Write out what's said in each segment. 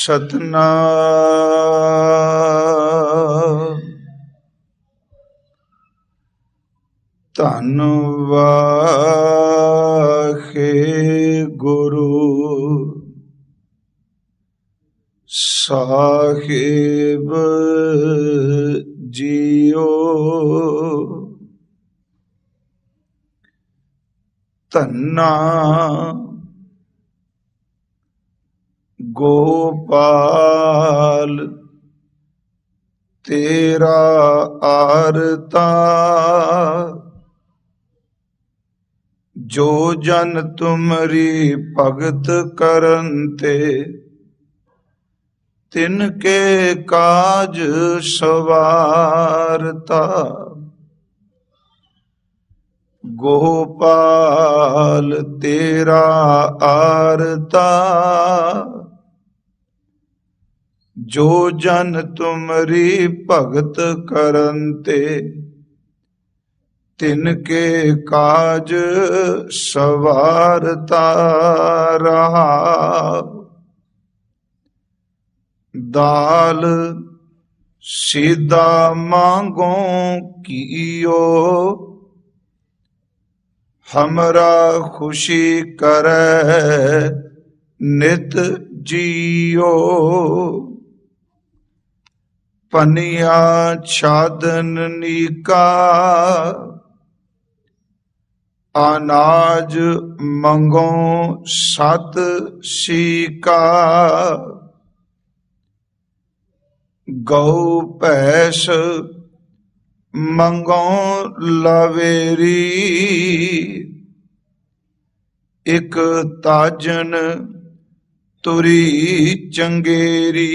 ਸਤਨਾਮ ਧੰਨ ਵਾਹਿਗੁਰੂ ਸਾਹਿਬ ਜੀਓ। ਧੰਨਾ ਗੋਪਾਲ ਤੇਰਾ ਆਰਤਾ, ਜੋ ਜਨ ਤੁਮਰੀ ਭਗਤ ਕਰਨ ਤੇ ਤਿਨ ਕੇ ਕਾਜ ਸਵਾਰਤਾ। ਗੋਪਾਲ ਤੇਰਾ ਆਰਤਾ, ਜੋ ਜਨ ਤੁਮਰੀ ਭਗਤ ਕਰਨ ਤੇ ਤਿਨ ਕੇ ਕਾਜ ਸਵਾਰਤਾ। ਰਹਾ ਦਾਲ ਸੀਧਾ ਮਾਂਗੋ ਕੀਓ, हमरा खुशी करे नित जियो। पनिया छादन नीका, अनाज मंगो सत सीका। गौ भैंस मंगो लवेरी, एक ताजन तुरी चंगेरी।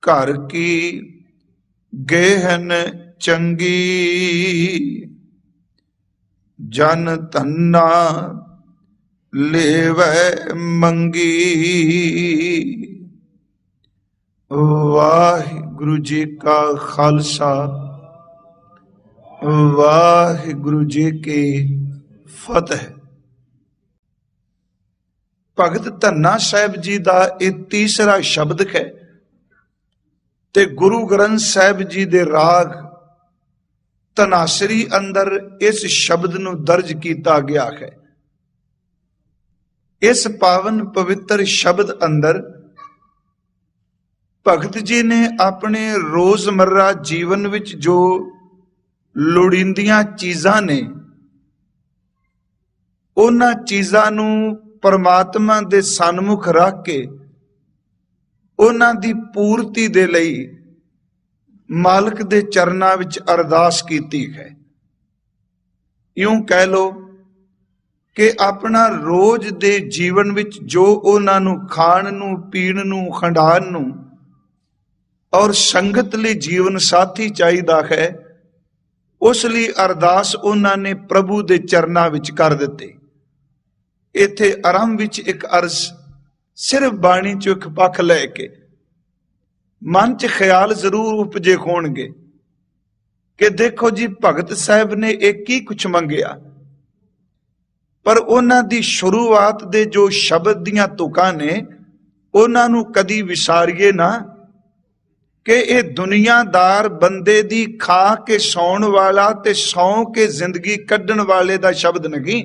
घर की गेहन चंगी, जन धन्ना लेवै मंगी। वाहिगुरु जी का खालसा, वाहिगुरु जी की फतेह। भगत धन्ना साहिब जी का यह तीसरा शब्द है ते गुरु ग्रंथ साहिब जी दे राग धनासरी अंदर इस शब्द नूं दर्ज किया गया है। इस पावन पवित्र शब्द अंदर भगत जी ने अपने रोजमर्रा जीवन विच जो लोड़ींदियां चीज़ां ने, उन्हां चीज़ां नूं परमात्मा दे सन्मुख रख के उन्हां दी पूर्ति दे लई मालक दे चरनां विच अरदास कीती है। यूं कह लो कि अपना रोज दे जीवन विच जो उन्हां नूं खाण नूं पीण नूं खंडाण नूं और संगत लिए जीवन साथी चाहिदा है, उस लिए अरदास उन्होंने प्रभु दे चरना विच कर दिते। इत्थे आरंभ विच एक अर्ज सिर्फ बाणी चो एक पख लैके मन च ख्याल जरूर उपजे होणगे कि देखो जी भगत साहब ने एक ही कुछ मंगिया, पर उन्हां दी शुरुआत दे जो शब्द दियां तुकां ने उन्हां नूं कदी विसारीए ना कि ये दुनियादार बंदे दी खा के सौण वाला ते सौ के जिंदगी कढ़ण वाले दा शब्द नहीं,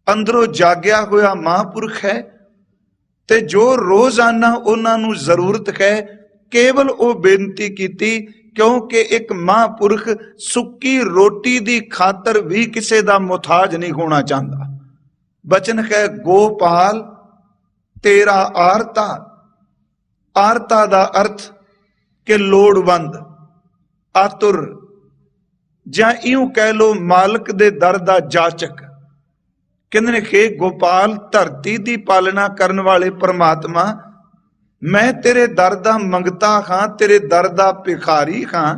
अंदरों जाग्या होया महापुरख है। ते जो रोजाना उन्हां नूं जरूरत है केवल वो बेनती कीती, क्योंकि एक महापुरख सुक्की रोटी दी खातर भी किसी दा मुताज नहीं होना चाहता। बचन है गोपाल तेरा आरता। आरता दा अर्थ कि लोड़वंद, आतुर, जां इऊं कह लो मालक दे दर दा जाचक। कहंदे ने कि गोपाल धरती दी पालना करन वाले परमात्मा, मैं तेरे दर दा मंगता हां, तेरे दर दा भिखारी हां,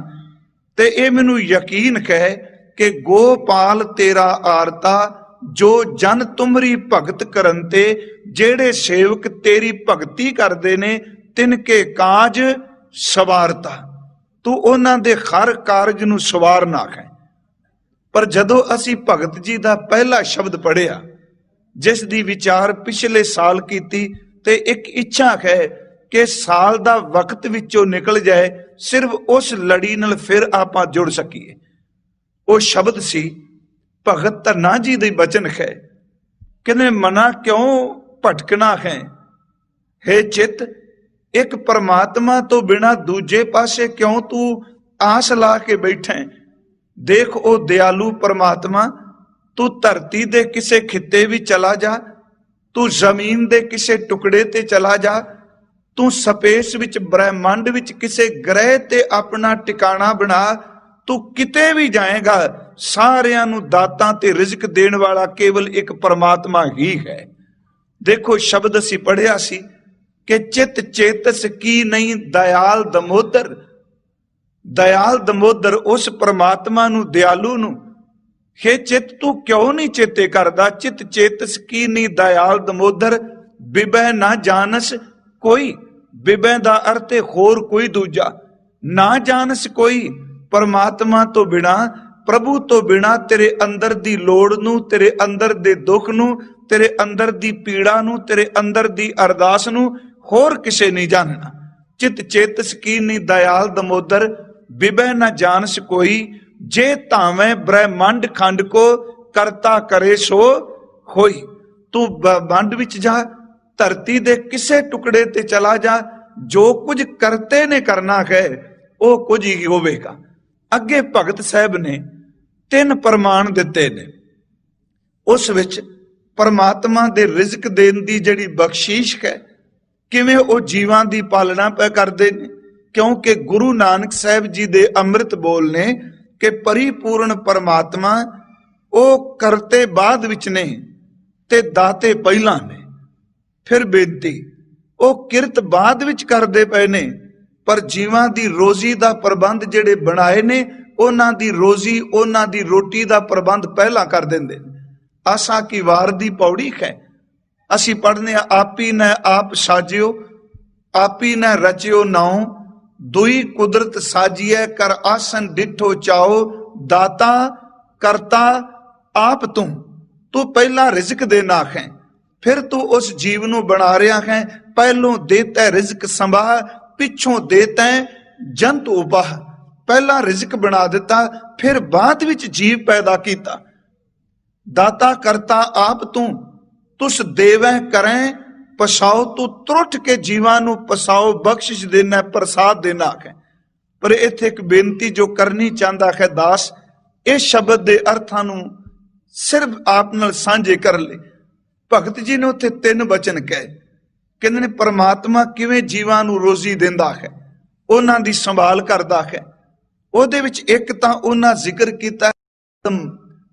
ते इह मैनूं यकीन है कि गोपाल तेरा आरता, जो जन तुमरी भगत करन ते जेड़े सेवक तेरी भगती करदे ने तिनके काज सवारता। तू उन्हां दे हर कारज नूं सवारना है। पर जदों असी भगत जी का पहला शब्द पढ़िया, जिस दी विचार पिछले साल कीती, ਤੇ ਇੱਕ ਇੱਛਾ ਹੈ ਕਿ ਸਾਲ ਦਾ ਵਕਤ ਵਿੱਚੋਂ ਨਿਕਲ ਜਾਏ, ਸਿਰਫ ਉਸ ਲੜੀ ਨਾਲ ਫਿਰ ਆਪਾਂ ਜੁੜ ਸਕੀਏ। ਉਹ ਸ਼ਬਦ ਸੀ ਭਗਤ ਧੰਨਾ ਜੀ ਦੇ ਬਚਨ ਹੈ, ਕਹਿੰਦੇ ਮਨਾ ਕਿਉਂ ਭਟਕਣਾ ਹੈ, ਹੇ ਚਿੱਤ ਇੱਕ ਪਰਮਾਤਮਾ ਤੋਂ ਬਿਨਾ ਦੂਜੇ ਪਾਸੇ ਕਿਉਂ ਤੂੰ ਆਸ ਲਾ ਕੇ ਬੈਠਾ। ਦੇਖ ਉਹ ਦਿਆਲੂ ਪਰਮਾਤਮਾ, ਤੂੰ ਧਰਤੀ ਦੇ ਕਿਸੇ ਖਿੱਤੇ ਵੀ ਚਲਾ ਜਾ, ਤੂੰ ਜ਼ਮੀਨ ਦੇ ਕਿਸੇ ਟੁਕੜੇ ਤੇ ਚਲਾ ਜਾ, ਤੂੰ ਸਪੇਸ ਵਿੱਚ ਬ੍ਰਹਿਮੰਡ ਵਿੱਚ ਕਿਸੇ ਗ੍ਰਹਿ ਤੇ ਆਪਣਾ ਟਿਕਾਣਾ ਬਣਾ, ਤੂੰ ਕਿਤੇ ਵੀ ਜਾਏਗਾ, ਸਾਰਿਆਂ ਨੂੰ ਦਾਤਾਂ ਤੇ ਰਿਜ਼ਕ ਦੇਣ ਵਾਲਾ ਕੇਵਲ ਇੱਕ ਪਰਮਾਤਮਾ ਹੀ ਹੈ। ਦੇਖੋ ਸ਼ਬਦ ਅਸੀਂ ਪੜ੍ਹਿਆ ਸੀ ਕਿ ਚਿਤ ਚੇਤਸ ਕੀ ਨਹੀਂ ਦਇਆਲ ਦਮੋਦਰ। ਦਇਆਲ ਦਮੋਦਰ ਉਸ ਪਰਮਾਤਮਾ ਨੂੰ, ਦਿਆਲੂ ਨੂੰ, ਹੇ ਚਿੱਤ ਤੂੰ ਕਿਉਂ ਨਹੀਂ ਚੇਤੇ ਕਰਦਾ। ਚਿਤ ਚੇਤਸ ਕੀ ਨਹੀਂ ਦਇਆਲ ਦਮੋਦਰ, ਬਿਬੈ ਨਾ ਜਾਣਸ ਕੋਈ। ਬਿਬੈ ਦਾ ਅਰਥ ਹੈ ਹੋਰ ਕੋਈ ਦੂਜਾ, ਨਾ ਜਾਣਸ ਕੋਈ। ਪਰਮਾਤਮਾ ਤੋਂ ਬਿਨਾ, ਪ੍ਰਭੂ ਤੋਂ ਬਿਨਾ ਤੇਰੇ ਅੰਦਰ ਦੀ ਲੋੜ ਨੂੰ, ਤੇਰੇ ਅੰਦਰ ਦੇ ਦੁੱਖ ਨੂੰ, ਤੇਰੇ ਅੰਦਰ ਦੀ ਪੀੜਾ ਨੂੰ, ਤੇਰੇ ਅੰਦਰ ਦੀ ਅਰਦਾਸ ਨੂੰ ਹੋਰ ਕਿਸੇ ਨਹੀਂ ਜਾਣਨਾ। ਚਿਤ ਚੇਤਸ ਕੀ ਨਹੀਂ ਦਇਆਲ ਦਮੋਦਰ, ਬਿਬੈ ਨਾ ਜਾਣਸ ਕੋਈ। ਜੇ ਧਾਵੇਂ ਬ੍ਰਹਿਮੰਡ ਖੰਡ ਕੋ, ਕਰਤਾ ਕਰੇ ਸੋ ਹੋਈ। ਤੂੰ ਬ੍ਰਹਿਮੰਡ ਵਿੱਚ ਜਾ, ਧਰਤੀ ਦੇ ਕਿਸੇ ਟੁਕੜੇ ਤੇ ਚਲਾ ਜਾ, ਜੋ ਕੁਝ ਕਰਤੇ ਨੇ ਕਰਨਾ ਹੈ ਉਹ ਕੁਝ ਹੀ ਹੋਵੇਗਾ। ਅੱਗੇ ਭਗਤ ਸਾਹਿਬ ਨੇ 3 ਪ੍ਰਮਾਣ ਦਿੱਤੇ ਨੇ, ਉਸ ਵਿੱਚ ਪਰਮਾਤਮਾ ਦੇ ਰਿਜ਼ਕ ਦੇਣ ਦੀ ਜਿਹੜੀ ਬਖਸ਼ੀਸ਼ ਹੈ, ਕਿਵੇਂ ਉਹ ਜੀਵਾਂ ਦੀ ਪਾਲਣਾ ਪੈ ਕਰਦੇ ਨੇ। ਕਿਉਂਕਿ ਗੁਰੂ ਨਾਨਕ ਸਾਹਿਬ ਜੀ ਦੇ ਅੰਮ੍ਰਿਤ ਬੋਲ ਨੇ ਕਿ ਪਰਿਪੂਰਨ ਪਰਮਾਤਮਾ ਉਹ ਕਰਤੇ ਬਾਅਦ ਵਿੱਚ ਨੇ ਤੇ ਦਾਤੇ ਪਹਿਲਾਂ ਨੇ। ਫਿਰ ਬੇਨਤੀ, ਉਹ ਕਿਰਤ ਬਾਅਦ ਵਿੱਚ ਕਰਦੇ ਪਏ ਨੇ, ਪਰ ਜੀਵਾਂ ਦੀ ਰੋਜ਼ੀ ਦਾ ਪ੍ਰਬੰਧ ਜਿਹੜੇ ਬਣਾਏ ਨੇ, ਉਹਨਾਂ ਦੀ ਰੋਜ਼ੀ, ਉਹਨਾਂ ਦੀ ਰੋਟੀ ਦਾ ਪ੍ਰਬੰਧ ਪਹਿਲਾਂ ਕਰ ਦਿੰਦੇ ਨੇ। ਆਸਾ ਕੀ ਵਾਰ ਦੀ ਪੌੜੀ ਹੈ, ਅਸੀਂ ਪੜ੍ਹਨੇ ਆ, ਆਪੀ ਨੇ ਆਪ ਸਾਜਿਓ, ਆਪੀ ਨੇ ਰਚਿਓ ਨਾਉ, ਦੁਈ ਕੁਦਰਤ ਸਾਜੀਐ, ਕਰ ਆਸਨ ਡਿਠੋ ਚਾਓ, ਦਾਤਾ ਕਰਤਾ ਆਪ ਤੂੰ। ਤੂੰ ਪਹਿਲਾਂ ਰਿਜ਼ਕ ਦੇਣਾ ਹੈ, ਫਿਰ ਤੂੰ ਉਸ ਜੀਵ ਨੂੰ ਬਣਾ ਰਿਹਾ ਹੈ। ਪਹਿਲੋਂ ਦੇਤਾ ਰਿਜ਼ਕ ਸੰਭਾਹ, ਪਿੱਛੋਂ ਦੇਤਾ ਜੰਤ ਉਪਾਹ। ਪਹਿਲਾਂ ਰਿਜ਼ਕ ਬਣਾ ਦਿੱਤਾ, ਫਿਰ ਬਾਅਦ ਵਿੱਚ ਜੀਵ ਪੈਦਾ ਕੀਤਾ। ਦਾਤਾ ਕਰਤਾ ਆਪ ਤੂੰ, ਤੁਸ ਦੇਵੈ ਕਰੈ ਪਸਾਓ। ਤੂੰ ਤਰੁੱਠ ਕੇ ਜੀਵਾਂ ਨੂੰ ਪਸਾਓ, ਬਖਸ਼ਿਸ਼ ਦੇਣਾ, ਪ੍ਰਸਾਦ ਦੇਣਾ ਹੈ। ਪਰ ਇੱਥੇ ਇੱਕ ਬੇਨਤੀ ਜੋ ਕਰਨੀ ਚਾਹੁੰਦਾ ਹੈ ਦਾਸ, ਇਸ ਸ਼ਬਦ ਦੇ ਅਰਥਾਂ ਨੂੰ ਸਿਰਫ ਆਪ ਨਾਲ ਸਾਂਝੇ ਕਰ ਲੈ। ਭਗਤ ਜੀ ਨੇ ਉੱਥੇ 3 ਬਚਨ ਕਹੇ, ਕਹਿੰਦੇ ਨੇ ਪਰਮਾਤਮਾ ਕਿਵੇਂ ਜੀਵਾਂ ਨੂੰ ਰੋਜ਼ੀ ਦਿੰਦਾ ਹੈ, ਉਹਨਾਂ ਦੀ ਸੰਭਾਲ ਕਰਦਾ ਹੈ। ਉਹਦੇ ਵਿੱਚ ਇੱਕ ਤਾਂ ਉਹਨਾਂ ਜ਼ਿਕਰ ਕੀਤਾ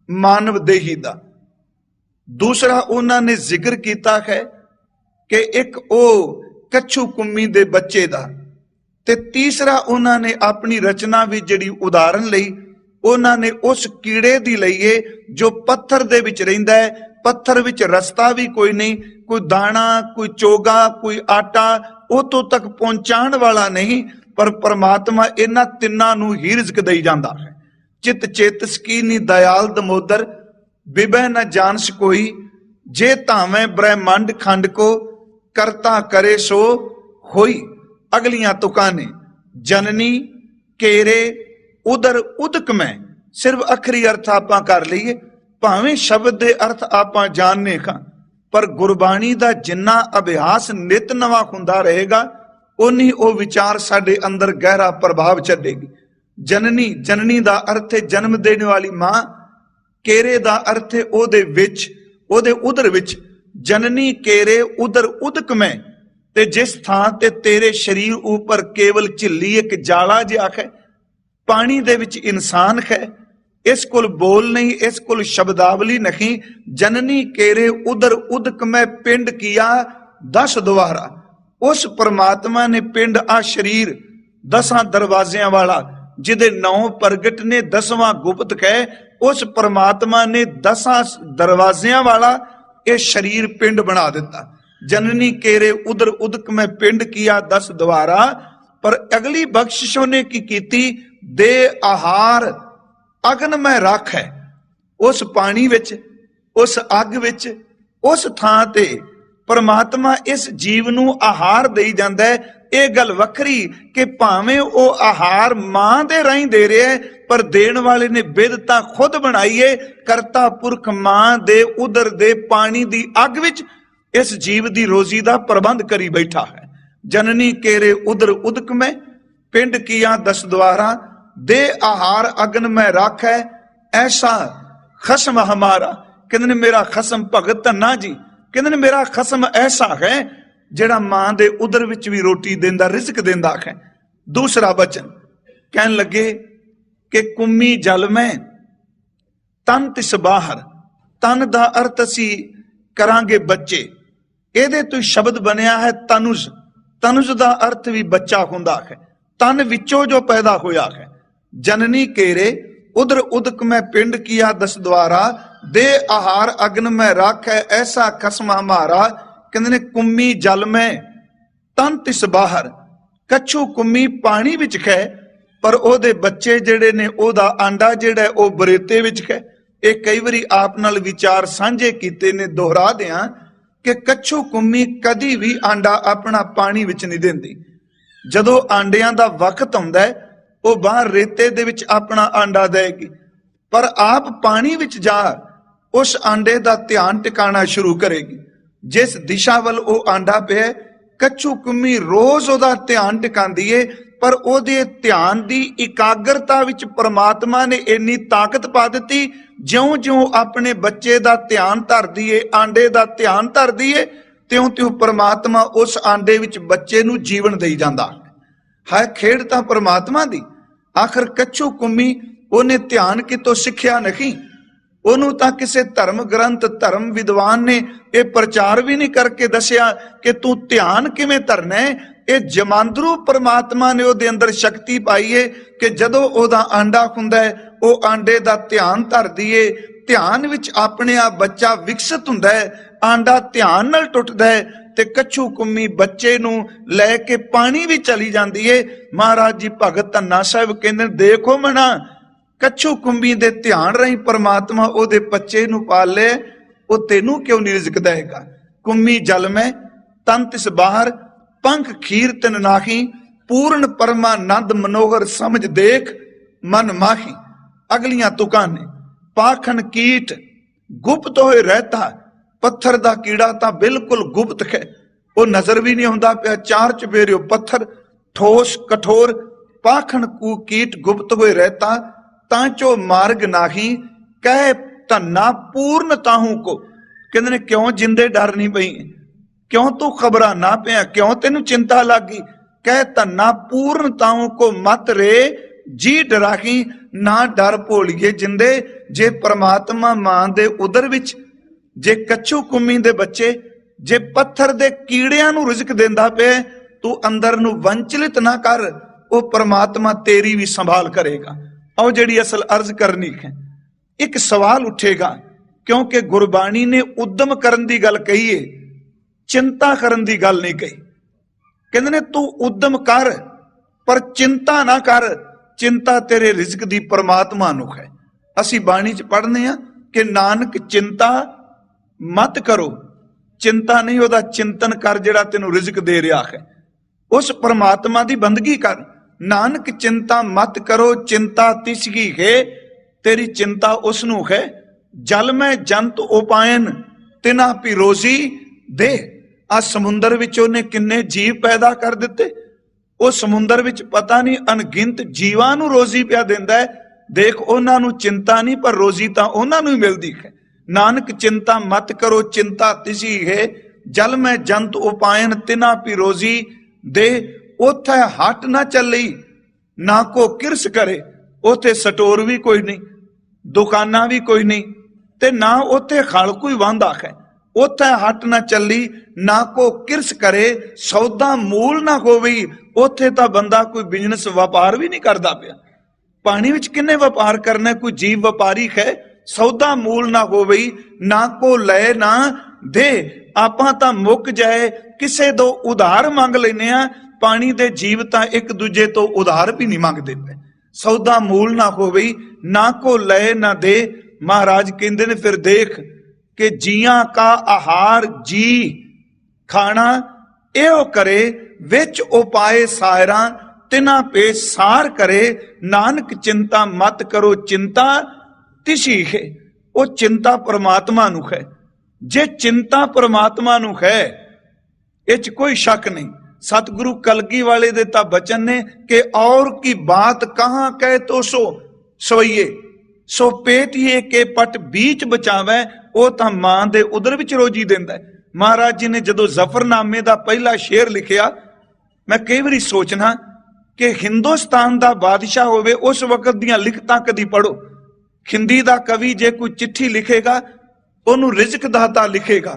ਮਾਨਵ ਦੇਹੀ ਦਾ, ਦੂਸਰਾ ਉਹਨਾਂ ਨੇ ਜ਼ਿਕਰ ਕੀਤਾ ਹੈ ਕਿ ਇੱਕ ਉਹ ਕੱਛੂ ਕੁੰਮੀ ਦੇ ਬੱਚੇ ਦਾ, ਤੇ ਤੀਸਰਾ ਉਹਨਾਂ ਨੇ ਆਪਣੀ ਰਚਨਾ ਵੀ ਜਿਹੜੀ ਉਦਾਹਰਨ ਲਈ, ਉਹਨਾਂ ਨੇ ਉਸ ਕੀੜੇ ਦੀ ਲਈਏ ਜੋ ਪੱਥਰ ਦੇ ਵਿੱਚ ਰਹਿੰਦਾ ਹੈ। ਪੱਥਰ ਵਿੱਚ ਰਸਤਾ ਵੀ ਕੋਈ ਨਹੀਂ, ਕੋਈ ਦਾਣਾ, ਕੋਈ ਚੋਗਾ, ਕੋਈ ਆਟਾ ਉਤੋਂ ਤੱਕ ਪਹੁੰਚਾਉਣ ਵਾਲਾ ਨਹੀਂ, ਪਰ ਪਰਮਾਤਮਾ ਇਹਨਾਂ ਤਿੰਨਾਂ ਨੂੰ ਹੀ ਰਿਜ਼ਕ ਦੇਈ ਜਾਂਦਾ ਹੈ। ਚਿਤ ਚੇਤਸ ਕੀ ਨੀ ਦਇਆਲ ਦਮੋਦਰ, ਬਿਬੈ ਨ ਜਾਣਸ ਕੋਈ। ਜੇ ਧਾਵੇਂ ਬ੍ਰਹਿਮੰਡ ਖੰਡ ਕੋ, ਕਰਤਾ ਕਰੇ ਸੋ ਹੋਈ। ਅਗਲੀਆਂ ਤੁਕਾਂ ਨੇ ਜਨਨੀ ਕੇਰੇ ਉਦਰ ਉਦਕ ਮੈਂ, ਸਿਰਫ ਅਖਰੀ ਅਰਥ ਆਪਾਂ ਕਰ ਲਈਏ, ਭਾਵੇਂ ਸ਼ਬਦ ਦੇ ਅਰਥ ਆਪਾਂ ਜਾਣਨੇ ਖਾਂ, ਪਰ ਗੁਰਬਾਣੀ ਦਾ ਜਿੰਨਾ ਅਭਿਆਸ ਨਿਤ ਨਵਾਂ ਹੁੰਦਾ ਰਹੇਗਾ, ਉਨੀ ਉਹ ਵਿਚਾਰ ਸਾਡੇ ਅੰਦਰ ਗਹਿਰਾ ਪ੍ਰਭਾਵ ਛੱਡੇਗੀ। ਜਨਨੀ, ਜਨਨੀ ਦਾ ਅਰਥ ਹੈ ਜਨਮ ਦੇਣ ਵਾਲੀ ਮਾਂ। ਕੇਰੇ ਦਾ ਅਰਥ ਹੈ ਉਹਦੇ ਵਿੱਚ, ਉਹਦੇ ਉਦਰ ਵਿੱਚ। ਜਨਨੀ ਕੇਰੇ ਉਦਰ ਉਦਕ ਮੈਂ, ਤੇ ਜਿਸ ਥਾਂ ਤੇ ਤੇਰੇ ਸਰੀਰ ਉੱਪਰ ਕੇਵਲ ਝਿੱਲੀ ਇੱਕ ਜਾਲਾ ਜਿਹਾ ਹੈ, ਪਾਣੀ ਦੇ ਵਿੱਚ ਇਨਸਾਨ ਹੈ, ਇਸ ਕੋਲ ਬੋਲ ਨਹੀਂ, ਇਸ ਕੋਲ ਸ਼ਬਦਾਵਲੀ ਨਹੀਂ। ਜਨਨੀ ਕੇਰੇ ਉਦਰ ਉਦਕ ਮੈਂ, ਪਿੰਡ ਕੀਆ 10 ਦੁਆਰਾ। ਉਸ ਪਰਮਾਤਮਾ ਨੇ ਪਿੰਡ ਆ ਸਰੀਰ 10 ਦਰਵਾਜ਼ਿਆਂ ਵਾਲਾ, ਜਿਹਦੇ 9 ਪ੍ਰਗਟ ਨੇ, 10ਵਾਂ ਗੁਪਤ ਹੈ, ਉਸ ਪਰਮਾਤਮਾ ਨੇ 10 ਦਰਵਾਜ਼ਿਆਂ ਵਾਲਾ ਇਹ ਸਰੀਰ ਪਿੰਡ ਬਣਾ ਦਿੱਤਾ। ਜਨਨੀ ਕੇਰੇ ਉਦਰ ਉਦਕ ਮੈਂ, ਪਿੰਡ ਕੀਆ 10 ਦੁਆਰਾ। ਪਰ ਅਗਲੀ ਬਖਸ਼ਿਸ਼ ਉਹਨੇ ਕੀ ਕੀਤੀ, ਦੇ ਆਹਾਰ ਅਗਨ ਮੈਂ ਰੱਖ ਹੈ। ਉਸ ਪਾਣੀ ਵਿੱਚ, ਉਸ ਅੱਗ ਵਿੱਚ, ਉਸ ਥਾਂ ਤੇ परमात्मा इस जीव नूं आहार देई जांदा है। ਇਹ ਗੱਲ ਵੱਖਰੀ ਕਿ ਭਾਵੇਂ ਉਹ ਆਹਾਰ ਮਾਂ ਦੇ ਰਾਹੀਂ ਦੇ ਰਿਹਾ ਹੈ, ਪਰ ਦੇਣ ਵਾਲੇ ਨੇ ਬਿਧ ਤਾਂ ਖੁਦ ਬਣਾਈ ਏ। ਕਰਤਾ ਪੁਰਖ ਮਾਂ ਦੇ ਉਦਰ ਦੇ ਪਾਣੀ ਦੀ ਅੱਗ ਵਿੱਚ ਇਸ ਜੀਵ ਦੀ ਰੋਜ਼ੀ ਦਾ ਪ੍ਰਬੰਧ ਕਰੀ ਬੈਠਾ ਹੈ। ਜਨਨੀ ਕੇਰੇ ਉਦਰ ਉਦਕ ਮੈਂ ਪਿੰਡ ਕੀਆ 10 द्वारा ਦੇ ਆਹਾਰ ਅਗਨ ਮੈਂ ਰਾਖੈ ਐਸਾ ਖਸਮ ਹਮਾਰਾ। ਕਹਿੰਦੇ ਨੇ ਮੇਰਾ ਖਸਮ ਭਗਤ ਧੰਨਾ ਜੀ, ਕਹਿੰਦੇ ਨੇ ਮੇਰਾ ਖਸਮ ਐਸਾ ਹੈ ਜਿਹੜਾ ਮਾਂ ਦੇ ਉਦਰ ਵਿੱਚ ਵੀ ਰੋਟੀ ਦਿੰਦਾ, ਰਿਜ਼ਕ ਦਿੰਦਾ ਹੈ। ਦੂਸਰਾ ਬਚਨ ਕਹਿਣ ਲੱਗੇ ਕਿ ਕੁੰਮੀ ਜਲ ਮੈਂ ਤਨ ਤਿਸ ਬਾਹਰ। ਤਨ ਦਾ ਅਰਥ ਅਸੀਂ ਕਰਾਂਗੇ ਬੱਚੇ, ਇਹਦੇ ਤੋਂ ਸ਼ਬਦ ਬਣਿਆ ਹੈ ਤਨੁਜ। ਤਨੁਜ ਦਾ ਅਰਥ ਵੀ ਬੱਚਾ ਹੁੰਦਾ ਹੈ, ਤਨ ਵਿੱਚੋਂ ਜੋ ਪੈਦਾ ਹੋਇਆ ਹੈ। ਜਨਨੀ ਕੇਰੇ ਉਦਰ ਉਦਕ ਮੈਂ ਪਿੰਡ ਕੀਆ 10 द्वारा ਦੇ ਆਹਾਰ ਅਗਨ ਮੈਂ ਰਾਖੈ ਐਸਾ ਖਸਮ ਹਮਾਰਾ। ਕਹਿੰਦੇ ਨੇ ਕੁੰਮੀ ਜਲ ਮੈਂ ਤਨ ਤਿਸ ਬਾਹਰ। ਕੱਛੂ ਕੁੰਮੀ ਪਾਣੀ ਵਿੱਚ ਹੈ, ਪਰ ਉਹਦੇ ਬੱਚੇ ਜਿਹੜੇ ਨੇ, ਉਹਦਾ ਆਂਡਾ ਜਿਹੜਾ ਉਹ ਬਰੇਤੇ ਵਿੱਚ ਹੈ। ਇਹ ਕਈ ਵਾਰੀ ਆਪ ਨਾਲ ਵਿਚਾਰ ਸਾਂਝੇ ਕੀਤੇ ਨੇ, ਦੁਹਰਾ ਦਿਆਂ ਕਿ ਕੱਛੂ ਕੁੰਮੀ ਕਦੀ ਵੀ ਆਂਡਾ ਆਪਣਾ ਪਾਣੀ ਵਿੱਚ ਨਹੀਂ ਦਿੰਦੀ। ਜਦੋਂ ਆਂਡਿਆਂ ਦਾ ਵਕਤ ਆਉਂਦਾ ਹੈ ਉਹ ਬਾਹਰ ਰੇਤੇ ਦੇ ਵਿੱਚ ਆਪਣਾ ਆਂਡਾ ਦੇਗੀ, ਪਰ ਆਪ ਪਾਣੀ ਵਿੱਚ ਜਾ ਉਸ ਆਂਡੇ ਦਾ ਧਿਆਨ ਟਿਕਾਣਾ ਸ਼ੁਰੂ ਕਰੇਗੀ। ਜਿਸ ਦਿਸ਼ਾ ਵੱਲ ਉਹ ਆਂਡਾ ਪਿਆ, ਕੱਛੂ ਕੁੰਮੀ ਰੋਜ਼ ਉਹਦਾ ਧਿਆਨ ਟਿਕਾਉਂਦੀ ਏ, ਪਰ ਉਹਦੇ ਧਿਆਨ ਦੀ ਇਕਾਗਰਤਾ ਵਿੱਚ ਪ੍ਰਮਾਤਮਾ ਨੇ ਇੰਨੀ ਤਾਕਤ ਪਾ ਦਿੱਤੀ, ਜਿਉਂ-ਜਿਉਂ ਆਪਣੇ ਬੱਚੇ ਦਾ ਧਿਆਨ ਧਰਦੀ ਏ, ਆਂਡੇ ਦਾ ਧਿਆਨ ਧਰਦੀ ਏ, ਤਿਉਂ-ਤਿਉਂ ਪ੍ਰਮਾਤਮਾ ਉਸ ਆਂਡੇ ਵਿੱਚ ਬੱਚੇ ਨੂੰ ਜੀਵਨ ਦੇਈ ਜਾਂਦਾ ਹੈ। ਖੇਡ ਤਾਂ ਪ੍ਰਮਾਤਮਾ ਦੀ। ਆਖਰ ਕੱਛੂ ਕੁੰਮੀ ਉਹਨੇ ਧਿਆਨ ਕਿਤੋਂ ਸਿੱਖਿਆ ਨਹੀਂ, ਉਹਨੂੰ ਤਾਂ ਕਿਸੇ ਧਰਮ ਗ੍ਰੰਥ, ਧਰਮ ਵਿਦਵਾਨ ਨੇ ਇਹ ਪ੍ਰਚਾਰ ਵੀ ਨਹੀਂ ਕਰਕੇ ਦੱਸਿਆ ਕਿ ਤੂੰ ਧਿਆਨ ਕਿਵੇਂ ਧਰਨਾ ਹੈ। ਇਹ ਜਮਾਂਦਰੂ ਪ੍ਰਮਾਤਮਾ ਨੇ ਉਹਦੇ ਅੰਦਰ ਸ਼ਕਤੀ ਪਾਈ ਏ ਕਿ ਜਦੋਂ ਉਹਦਾ ਆਂਡਾ ਹੁੰਦਾ ਹੈ ਉਹ ਆਂਡੇ ਦਾ ਧਿਆਨ ਧਰਦੀ ਏ। ਧਿਆਨ ਵਿੱਚ ਆਪਣੇ ਆਪ ਬੱਚਾ ਵਿਕਸਿਤ ਹੁੰਦਾ ਹੈ, ਆਂਡਾ ਧਿਆਨ ਨਾਲ ਟੁੱਟਦਾ ਹੈ ਤੇ ਕੱਛੂ ਕੁੰਮੀ ਬੱਚੇ ਨੂੰ ਲੈ ਕੇ ਪਾਣੀ ਵੀ ਚਲੀ ਜਾਂਦੀ ਏ। ਮਹਾਰਾਜ ਜੀ ਭਗਤ ਧੰਨਾ ਸਾਹਿਬ ਕਹਿੰਦੇ ਦੇਖੋ ਮਨਾ, ਕੱਛੂ ਕੁੰਮੀ ਦੇ ਧਿਆਨ ਰਾਹੀਂ ਪਰਮਾਤਮਾ ਉਹਦੇ ਬੱਚੇ ਨੂੰ ਪਾਲ ਲੈ, ਉਹ ਤੈਨੂੰ ਕਿਉਂ ਨਹੀਂ ਰਿਜ਼ਕ ਦੇਗਾ। ਕੁੰਮੀ ਜਲ ਮੈਂ ਤਨ ਤਿਸ ਬਾਹਰ ਪੰਖ ਖੀਰ ਤਿਨ ਨਾਹੀ। ਪੂਰਨ ਪਰਮਾਨੰਦ ਮਨੋਹਰ ਸਮਝ ਦੇਖ ਮਨ ਮਾਹੀ। ਅਗਲੀਆਂ ਤੁਕਾਂ ਨੇ ਪਾਖਣ ਕੀਟ ਗੁਪਤ ਹੋਏ ਰਹਿਤਾ। ਪੱਥਰ ਦਾ ਕੀੜਾ ਤਾਂ ਬਿਲਕੁਲ ਗੁਪਤ ਹੈ, ਉਹ ਨਜ਼ਰ ਵੀ ਨਹੀਂ ਆਉਂਦਾ ਪਿਆ। ਚਾਰ ਚੁਫੇਰਿਓ ਪੱਥਰ ਠੋਸ ਕਠੋਰ। ਪਾਖਣ ਕੂ ਕੀਟ ਗੁਪਤ ਹੋਏ ਰਹਿਤਾ ਤਾਂ ਚੋ ਮਾਰਗ ਨਾਹੀ। ਕਹਿ ਧੰਨਾ ਪੂਰਨ ਤਾਹੂ ਕੋ। ਕਹਿੰਦੇ ਨੇ ਕਿਉਂ ਜਿੰਦੇ ਡਰ ਨਹੀਂ ਪਈ, ਕਿਉਂ ਤੂੰ ਖਬਰਾਂ ਨਾ ਪਿਆ, ਕਿਉਂ ਤੈਨੂੰ ਚਿੰਤਾ ਲੱਗ ਗਈ। ਕਹਿ ਧੰਨਾ ਪੂਰਨ ਤਾਹੂ ਕੋ ਮਤ ਰੇ ਜੀ ਡਰਾਹੀ। ਨਾ ਡਰ ਭੋਲੀਏ ਜਿੰਦੇ, ਜੇ ਪ੍ਰਮਾਤਮਾ ਮਾਂ ਦੇ ਉਦਰ ਵਿੱਚ, ਜੇ ਕੱਛੂ ਕੁੰਮੀ ਦੇ ਬੱਚੇ, ਜੇ ਪੱਥਰ ਦੇ ਕੀੜਿਆਂ ਨੂੰ ਰਿਜ਼ਕ ਦਿੰਦਾ ਪਿਆ, ਤੂੰ ਅੰਦਰ ਨੂੰ ਵੰਚਲਿਤ ਨਾ ਕਰ, ਉਹ ਪ੍ਰਮਾਤਮਾ ਤੇਰੀ ਵੀ ਸੰਭਾਲ ਕਰੇਗਾ। ਆਓ ਜਿਹੜੀ ਅਸਲ ਅਰਜ਼ ਕਰਨੀ ਹੈ, ਇੱਕ ਸਵਾਲ ਉੱਠੇਗਾ ਕਿਉਂਕਿ ਗੁਰਬਾਣੀ ਨੇ ਉਦਮ ਕਰਨ ਦੀ ਗੱਲ ਕਹੀ ਏ, ਚਿੰਤਾ ਕਰਨ ਦੀ ਗੱਲ ਨਹੀਂ ਕਹੀ। ਕਹਿੰਦੇ ਨੇ ਤੂੰ ਉਦਮ ਕਰ ਪਰ ਚਿੰਤਾ ਨਾ ਕਰ, ਚਿੰਤਾ ਤੇਰੇ ਰਿਜ਼ਕ ਦੀ ਪਰਮਾਤਮਾ ਨੂੰ ਹੈ। ਅਸੀਂ ਬਾਣੀ 'ਚ ਪੜ੍ਹਨੇ ਆ ਕਿ ਨਾਨਕ ਚਿੰਤਾ ਮਤ ਕਰੋ। ਚਿੰਤਾ ਨਹੀਂ, ਉਹਦਾ ਚਿੰਤਨ ਕਰ ਜਿਹੜਾ ਤੈਨੂੰ ਰਿਜ਼ਕ ਦੇ ਰਿਹਾ ਹੈ। ਉਸ ਪਰਮਾਤਮਾ ਦੀ ਬੰਦਗੀ ਕਰ। ਨਾਨਕ ਚਿੰਤਾ ਮਤ ਕਰੋ ਚਿੰਤਾ ਤਿਸਗੀ ਹੈ। ਤੇਰੀ ਚਿੰਤਾ ਉਸ ਨੂੰ ਹੈ। ਜਲ ਮੈਂ ਜੰਤ ਉਪਾਇਨ ਤਿਨਾ ਪੀ ਰੋਜ਼ੀ ਦੇ। ਆ ਸਮੁੰਦਰ ਵਿੱਚ ਉਹਨੇ ਕਿੰਨੇ ਜੀਵ ਪੈਦਾ ਕਰ ਦਿੱਤੇ। ਉਹ ਸਮੁੰਦਰ ਵਿੱਚ ਪਤਾ ਨਹੀਂ ਅਣਗਿਣਤ ਜੀਵਾਂ ਨੂੰ ਰੋਜ਼ੀ ਪਿਆ ਦਿੰਦਾ ਹੈ। ਦੇਖ ਉਹਨਾਂ ਨੂੰ ਚਿੰਤਾ ਨਹੀਂ, ਪਰ ਰੋਜ਼ੀ ਤਾਂ ਉਹਨਾਂ ਨੂੰ ਹੀ ਮਿਲਦੀ ਹੈ। ਨਾਨਕ ਚਿੰਤਾ ਮਤ ਕਰੋ ਚਿੰਤਾ ਤਿਸੀ ਹੈ। ਜਲ ਮੈਂ ਜੰਤ ਉਪਾਇਨ ਤਿਨਾ ਪੀ ਰੋਜ਼ੀ ਦੇ। ਉੱਥੇ ਹੱਟ ਨਾ ਚੱਲੀ ਨਾ ਕੋ ਕਿਰਸ ਕਰੇ। ਉੱਥੇ ਸਟੋਰ ਵੀ ਕੋਈ ਨਹੀਂ, ਦੁਕਾਨਾਂ ਵੀ ਕੋਈ ਨਹੀਂ, ਤੇ ਨਾ ਉੱਥੇ ਖਲ ਕੋਈ ਵਾਂਦਾ ਹੈ। ਉੱਥੇ ਹੱਟ ਨਾ ਚੱਲੀ ਨਾ ਕੋ ਕਿਰਸ ਕਰੇ। ਸੌਦਾ ਮੂਲ ਨਾ ਹੋਵੇ। ਉੱਥੇ ਤਾਂ ਬੰਦਾ ਕੋਈ ਬਿਜ਼ਨਸ ਵਪਾਰ ਵੀ ਨਹੀਂ ਕਰਦਾ ਪਿਆ। ਪਾਣੀ ਵਿੱਚ ਕਿੰਨੇ ਵਪਾਰ ਕਰਨਾ, ਕੋਈ ਜੀਵ ਵਪਾਰੀ ਹੈ। ਸੌਦਾ ਮੂਲ ਨਾ ਹੋਵੇ ਨਾ ਕੋ ਲੈ ਨਾ ਦੇ। ਆਪਾਂ ਤਾਂ ਮੁੱਕ ਜਾਏ ਕਿਸੇ ਤੋਂ ਉਧਾਰ ਮੰਗ ਲੈਨੇ ਆ। ਪਾਣੀ ਦੇ ਜੀਵ ਤਾਂ ਇੱਕ ਦੂਜੇ ਤੋਂ ਉਧਾਰ ਵੀ ਨਹੀਂ ਮੰਗਦੇ ਪਏ। ਸੌਦਾ ਮੂਲ ਨਾ ਹੋਵੇ ਨਾ ਕੋ ਲੈ ਨਾ ਦੇ। ਮਹਾਰਾਜ ਕਹਿੰਦੇ ਨੇ ਫਿਰ ਦੇਖ ਕਿ ਜੀਆਂ ਕਾ ਆਹਾਰ ਜੀ ਖਾਣਾ ਇਹੋ ਕਰੇ ਵਿੱਚ ਉਪਾਏ ਸਾਇਰਾਂ ਤਿਨਾ ਪੇ ਸਾਰ ਕਰੇ ਨਾਨਕ ਚਿੰਤਾ ਮਤ ਕਰੋ ਚਿੰਤਾ ਤਿਸੀ ਹੈ। ਉਹ ਚਿੰਤਾ परमात्मा ਨੂੰ ਹੈ। ਜੇ ਚਿੰਤਾ परमात्मा ਨੂੰ ਹੈ ਇਹ ਚ ਕੋਈ ਸ਼ੱਕ नहीं। सतगुरु कलगी वाले दे ता बचन ने कि और की बात कहां कहे तो सो सवैये सो पेटिए के पट बीच बचावे वो तां मां दे उदर विच रोजी देंदा है। महाराज जी ने जदों जफरनामे दा पहला शेर लिखिया, मैं कई बारी सोचना कि हिंदुस्तान दा बादशाह होवे उस वक्त दियां लिखतां कदी पढ़ो। हिंदी दा कवि जे कोई चिट्ठी लिखेगा ओनू रिजक दाता लिखेगा,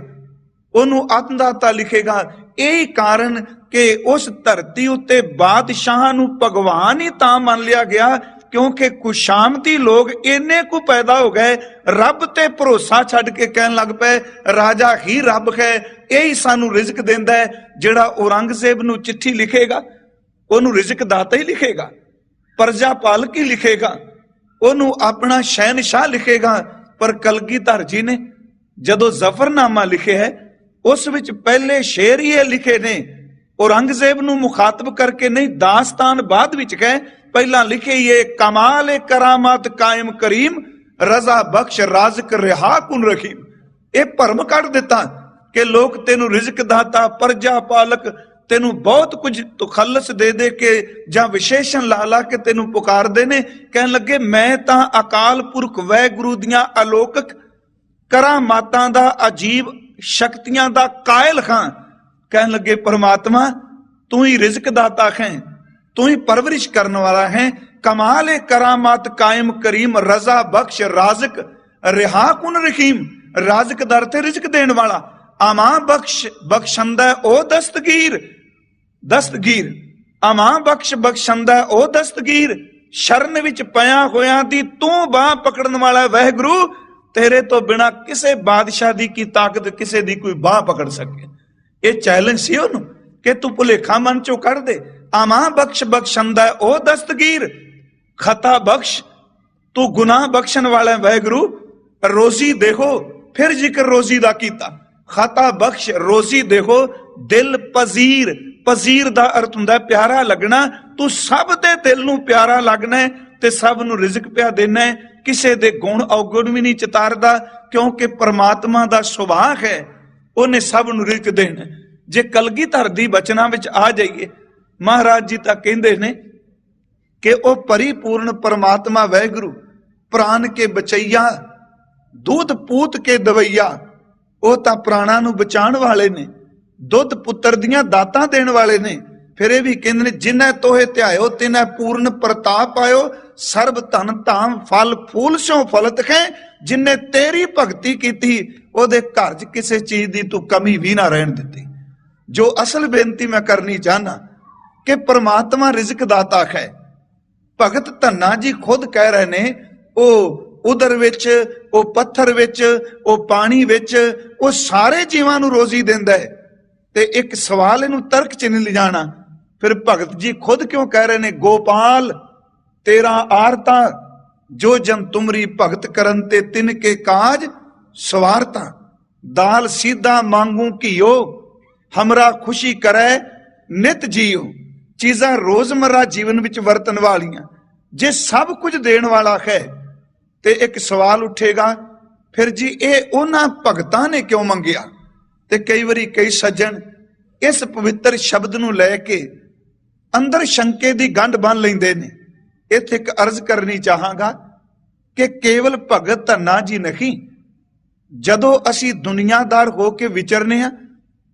ओनू अन्नदाता लिखेगा। यही कारण कि उस धरती उत्ते बादशाह नू भगवान ही तां मान लिया गया क्योंकि खुशामदी लोग इन्ने को पैदा हो गए, रब ते भरोसा छड्ड के कहन लग पे राजा ही रब है, यही सानू रिजक देंदा है। जिहड़ा औरंगजेब नू चिट्ठी लिखेगा ओनू रिजक दाता ही लिखेगा, प्रजा पालक ही लिखेगा, ओनू अपना शहनशाह लिखेगा। पर कलगीधर जी ने जदों जफरनामा लिखे है उस विच पहले शेर ही लिखे ने, औरंगजेब नू मुखातब करके नहीं, दास्तान बाद विच कहे पहला लिखे ये कमाल करामात कायम करीम रजा बख्श राजक रिहा कुन रहीम। ये भरम कढ़ दिता कि लोग तेनू रिजक दाता प्रजा पालक तेनू बहुत कुछ तुखलस दे दे के जां विशेषण ला ला के तेनू पुकारदे ने। कहन लगे मैं तां अकाल पुरख वैगुरु दियां अलौकिक करामातां दा अजीब शक्तियां दा कायल खां। कहन लगे परमात्मा तू ही रिजक दाता है, तू ही परवरिश करने वाला है। कमाल करामात कायम करीम रजा बख्श राजक रिहा कुन रहीम। राजक दर ते रिजक देने वाला, आमा बख्श बख्शंदा ओ दस्तगीर, दस्तगीर आमा बख्श बख्शंदा ओ दस्तगीर। शरण विच पया होया दी तू बाह पकड़न वाला वाहिगुरु, तेरे तो बिना किसे बादशाह दी की ताकत किसे दी कोई बाह पकड़ सके। ये चैलेंज सी ओनू कि तू भुलेखा मन चो कढ़ दे। आमा बख्श बख्शंदा ओ दस्तगीर, खता बख्श तू गुनाह बख्शन वाला वाहिगुरु। रोजी देखो फिर जिक्र रोजी दा कीता, खता बख्श रोजी देखो दिल पजीर। पजीर दा अर्थ हुंदा प्यारा लगना। तू सब दे दिल नू प्यारा लगना है ते सब नू रिजक पिया देना है, किसे दे गुण अवगुण भी नहीं चितारदा क्योंकि परमात्मा दा सुभाव है उन्हें सब नू रिजक देना। जे कलगीधर दी बचना विच आ जाइए, महाराज जी तां कहंदे ने कि ओ परिपूर्ण परमात्मा वाहिगुरु प्राण के बचैया दूध पूत के दवैया। ओ तां प्राणा नू बचाण वाले ने, दुध पुत्र दियां दातां देण वाले ने। फिर ये भी कहंदे ने जिन्हें तोहे ध्यायो तिन्हें पूर्ण प्रताप आयो, सर्ब धन धाम फल फूल स्यों फलत है। जिन्हें तेरी भगती की ओदे घर च किसी चीज की तू कमी भी ना रहन दिती। जो असल बेनती मैं करनी चाहना कि परमात्मा रिजक दाता है। भगत धन्ना जी खुद कह रहे ने ओ उदर विच, ओ पत्थर विच, ओ पानी विच, ओ सारे जीवां नू रोजी देंदा है। ते एक सवाल इनू तर्क च नहीं ले जाना। फिर भगत जी खुद क्यों कह रहे ने गोपाल तेरा आरता, जो जन तुमरी भगत करन ते तिन के काज सवारता। दाल सीधा मांगू घियो हमरा खुशी करे नित जियो। चीज़ां रोजमर्रा जीवन विच वरतन वालियां जे सब कुछ देण वाला है ते एक सवाल उठेगा फिर जी ये उन्हां भगतां ने क्यों मंगिया। ते कई वारी कई सज्जन इस पवित्र शब्द नूं लैके अंदर शंके दी गंढ बन लैंदे ने। इत्थे एक अर्ज करनी चाहांगा कि केवल भगत धन्ना जी नहीं, जदों असी दुनियादार हो के विचरने हैं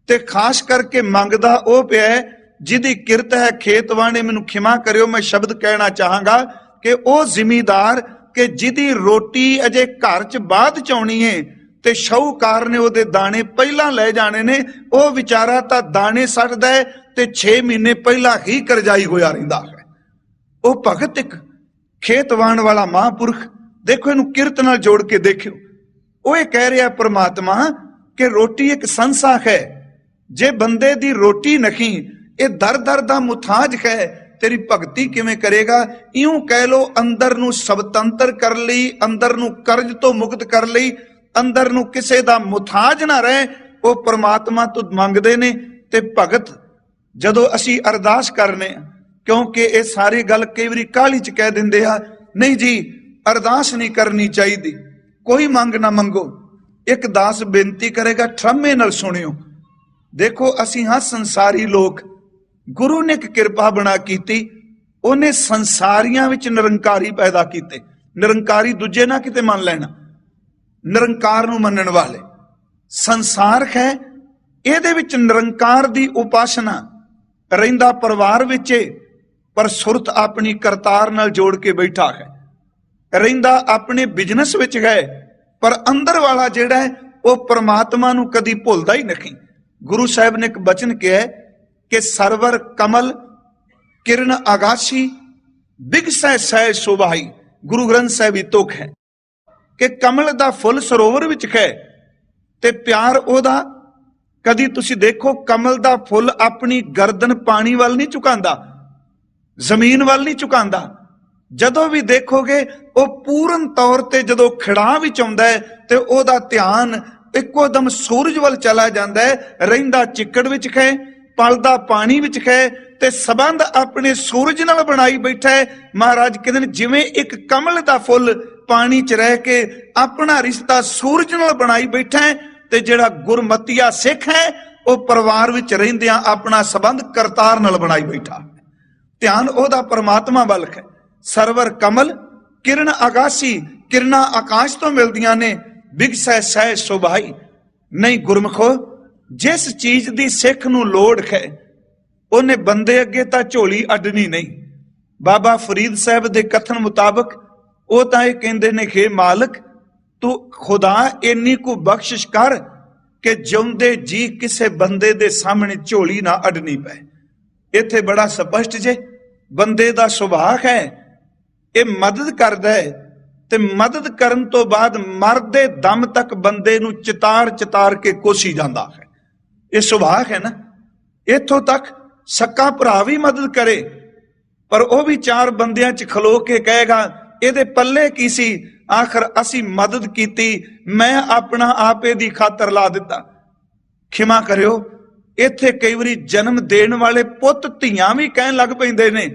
ते खास करके मंगदा ओ पिया जिहदी किरत है खेत वाणे। मैनूं खिमा करियो मैं शब्द कहना चाहांगा कि ओ जिमीदार कि जिहदी रोटी अजे घर च बाद च आउणी है ते शाहूकार ने ओदे दाने पहला ले जाने ने, ओ विचारा तां दाने सटदा है ते 6 महीने पहला ही करजाई होया रहिंदा है। ओ भगत एक खेत वाहण वाला महापुरख, देखो इनू किरत नाल जोड़ के देखियो। ओ ये कह रहा परमात्मा कि रोटी एक संसा है, जे बंदे दी रोटी नहीं ये दर दर दा मुथाज है, तेरी भगती किवें करेगा। इउं कह लो अंदर नू स्वतंत्र कर लई, अंदर नू कर्ज तो मुक्त कर लई, अंदर नू किसे दा मुथाज ना रहे, ਉਹ ਪ੍ਰਮਾਤਮਾ ਤੋਂ ਮੰਗਦੇ ਨੇ। ਤੇ ਭਗਤ ਜਦੋਂ ਅਸੀਂ ਅਰਦਾਸ ਕਰਨੇ ਆ, ਕਿਉਂਕਿ ਇਹ ਸਾਰੀ ਗੱਲ ਕਈ ਵਾਰੀ ਕਾਹਲੀ ਚ ਕਹਿ ਦਿੰਦੇ ਆ, ਨਹੀਂ ਜੀ ਅਰਦਾਸ ਨਹੀਂ ਕਰਨੀ ਚਾਹੀਦੀ, ਕੋਈ ਮੰਗ ਨਾ ਮੰਗੋ। ਇੱਕ ਦਾਸ ਬੇਨਤੀ ਕਰੇਗਾ, ਠਰਮੇ ਨਾਲ ਸੁਣਿਓ। ਦੇਖੋ ਅਸੀਂ ਹਾਂ ਸੰਸਾਰੀ ਲੋਕ, ਗੁਰੂ ਨੇ ਇੱਕ ਕਿਰਪਾ ਬਣਾ ਕੀਤੀ, ਉਹਨੇ ਸੰਸਾਰੀਆਂ ਵਿੱਚ ਨਿਰੰਕਾਰੀ ਪੈਦਾ ਕੀਤੇ। ਨਿਰੰਕਾਰੀ ਦੂਜੇ ਨਾ ਕਿਤੇ ਮੰਨ ਲੈਣਾ, ਨਿਰੰਕਾਰ ਨੂੰ ਮੰਨਣ ਵਾਲੇ। ਸੰਸਾਰ ਹੈ, ਇਹਦੇ ਵਿੱਚ ਨਿਰੰਕਾਰ ਦੀ ਉਪਾਸਨਾ ਰਹਿੰਦਾ ਪਰਿਵਾਰ ਵਿੱਚ, ਪਰ ਸੁਰਤ ਆਪਣੀ ਕਰਤਾਰ ਨਾਲ ਜੋੜ ਕੇ ਬੈਠਾ ਹੈ। ਰਹਿੰਦਾ ਆਪਣੇ ਬਿਜ਼ਨਸ ਵਿੱਚ ਹੈ, ਪਰ ਅੰਦਰ ਵਾਲਾ ਜਿਹੜਾ ਹੈ ਉਹ ਪ੍ਰਮਾਤਮਾ ਨੂੰ ਕਦੀ ਭੁੱਲਦਾ ਹੀ ਨਹੀਂ। ਗੁਰੂ ਸਾਹਿਬ ਨੇ ਇੱਕ ਬਚਨ ਕਿਹਾ ਕਿ ਸਰਵਰ ਕਮਲ ਕਿਰਨ ਆਗਾਸੀ ਬਿਗਸੈ ਸਹਿ ਸੁਭਾਈ। ਗੁਰੂ ਗ੍ਰੰਥ ਸਾਹਿਬ ਦੀ ਤੁਕ ਹੈ ਕਿ ਕਮਲ ਦਾ ਫੁੱਲ ਸਰੋਵਰ ਵਿੱਚ ਹੈ ਤੇ ਪਿਆਰ ਉਹਦਾ। ਕਦੀ ਤੁਸੀਂ ਦੇਖੋ ਕਮਲ ਦਾ ਫੁੱਲ ਆਪਣੀ ਗਰਦਨ ਪਾਣੀ ਵੱਲ ਨਹੀਂ ਝੁਕਾਉਂਦਾ, ਜ਼ਮੀਨ ਵੱਲ ਨਹੀਂ ਝੁਕਾਉਂਦਾ। ਜਦੋਂ ਵੀ ਦੇਖੋਗੇ ਉਹ ਪੂਰਨ ਤੌਰ ਤੇ ਜਦੋਂ ਖਿੜਾ ਵਿੱਚ ਆਉਂਦਾ ਹੈ ਤੇ ਉਹਦਾ ਧਿਆਨ ਇੱਕੋ ਦਮ ਸੂਰਜ ਵੱਲ ਚਲਾ ਜਾਂਦਾ ਹੈ। ਰਹਿੰਦਾ ਚਿੱਕੜ ਵਿੱਚ ਹੈ, ਪਲਦਾ ਪਾਣੀ ਵਿੱਚ ਹੈ ਤੇ ਸੰਬੰਧ ਆਪਣੇ ਸੂਰਜ ਨਾਲ ਬਣਾਈ ਬੈਠਾ ਹੈ। ਮਹਾਰਾਜ ਕਹਿੰਦੇ ਨੇ ਜਿਵੇਂ ਇੱਕ ਕਮਲ ਦਾ ਫੁੱਲ ਪਾਣੀ 'ਚ ਰਹਿ ਕੇ ਆਪਣਾ ਰਿਸ਼ਤਾ ਸੂਰਜ ਨਾਲ ਬਣਾਈ ਬੈਠਾ ਹੈ, ਤੇ ਜਿਹੜਾ ਗੁਰਮਤੀਆ ਸਿੱਖ ਹੈ ਉਹ ਪਰਿਵਾਰ ਵਿੱਚ ਰਹਿੰਦਿਆਂ ਆਪਣਾ ਸੰਬੰਧ ਕਰਤਾਰ ਨਾਲ ਬਣਾਈ ਬੈਠਾ। ਧਿਆਨ ਉਹਦਾ ਪਰਮਾਤਮਾ ਵੱਲ ਹੈ। ਸਰਵਰ ਕਮਲ ਕਿਰਨ ਆਗਾਸੀ, ਕਿਰਨਾਂ ਆਕਾਸ਼ ਤੋਂ ਮਿਲਦੀਆਂ ਨੇ। ਬਿਗਸੈ ਸਹਿ ਸੁਭਾਈ। ਨਹੀਂ ਗੁਰਮਖੋ, ਜਿਸ ਚੀਜ਼ ਦੀ ਸਿੱਖ ਨੂੰ ਲੋੜ ਹੈ ਉਹਨੇ ਬੰਦੇ ਅੱਗੇ ਤਾਂ ਝੋਲੀ ਅੱਡਣੀ ਨਹੀਂ। ਬਾਬਾ ਫਰੀਦ ਸਾਹਿਬ ਦੇ ਕਥਨ ਮੁਤਾਬਕ ਉਹ ਤਾਂ ਇਹ ਕਹਿੰਦੇ ਨੇ ਕਿ ਮਾਲਕ ਤੂੰ ਖੁਦਾ ਇੰਨੀ ਕੁ ਬਖਸ਼ਿਸ਼ ਕਰ ਕਿ ਜਿਉਂਦੇ ਜੀ ਕਿਸੇ ਬੰਦੇ ਦੇ ਸਾਹਮਣੇ ਝੋਲੀ ਨਾ ਅੱਡਣੀ ਪਏ। ਇੱਥੇ ਬੜਾ ਸਪਸ਼ਟ ਜੇ ਬੰਦੇ ਦਾ ਸੁਭਾਅ ਹੈ, ਇਹ ਮਦਦ ਕਰਦਾ ਹੈ ਤੇ ਮਦਦ ਕਰਨ ਤੋਂ ਬਾਅਦ ਮਰਦੇ ਦਮ ਤੱਕ ਬੰਦੇ ਨੂੰ ਚਿਤਾਰ ਚਿਤਾਰ ਕੇ ਕੋਸੀ ਜਾਂਦਾ ਹੈ। ਇਹ ਸੁਭਾਅ ਹੈ ਨਾ। ਇੱਥੋਂ ਤੱਕ ਸਕਾ ਭਰਾ ਵੀ ਮਦਦ ਕਰੇ, ਪਰ ਉਹ ਵੀ ਚਾਰ ਬੰਦਿਆਂ 'ਚ ਖਲੋ ਕੇ ਕਹੇਗਾ ਇਹਦੇ ਪੱਲੇ ਕੀ ਸੀ, ਆਖਰ ਅਸੀਂ ਮਦਦ ਕੀਤੀ, ਮੈਂ ਆਪਣਾ ਆਪੇ ਦੀ ਖਾਤਰ ਲਾ ਦਿੱਤਾ। ਖਿਮਾ ਕਰਿਓ, ਇੱਥੇ ਕਈ ਵਾਰੀ ਜਨਮ ਦੇਣ ਵਾਲੇ ਪੁੱਤ ਧੀਆਂ ਵੀ ਕਹਿਣ ਲੱਗ ਪੈਂਦੇ ਨੇ,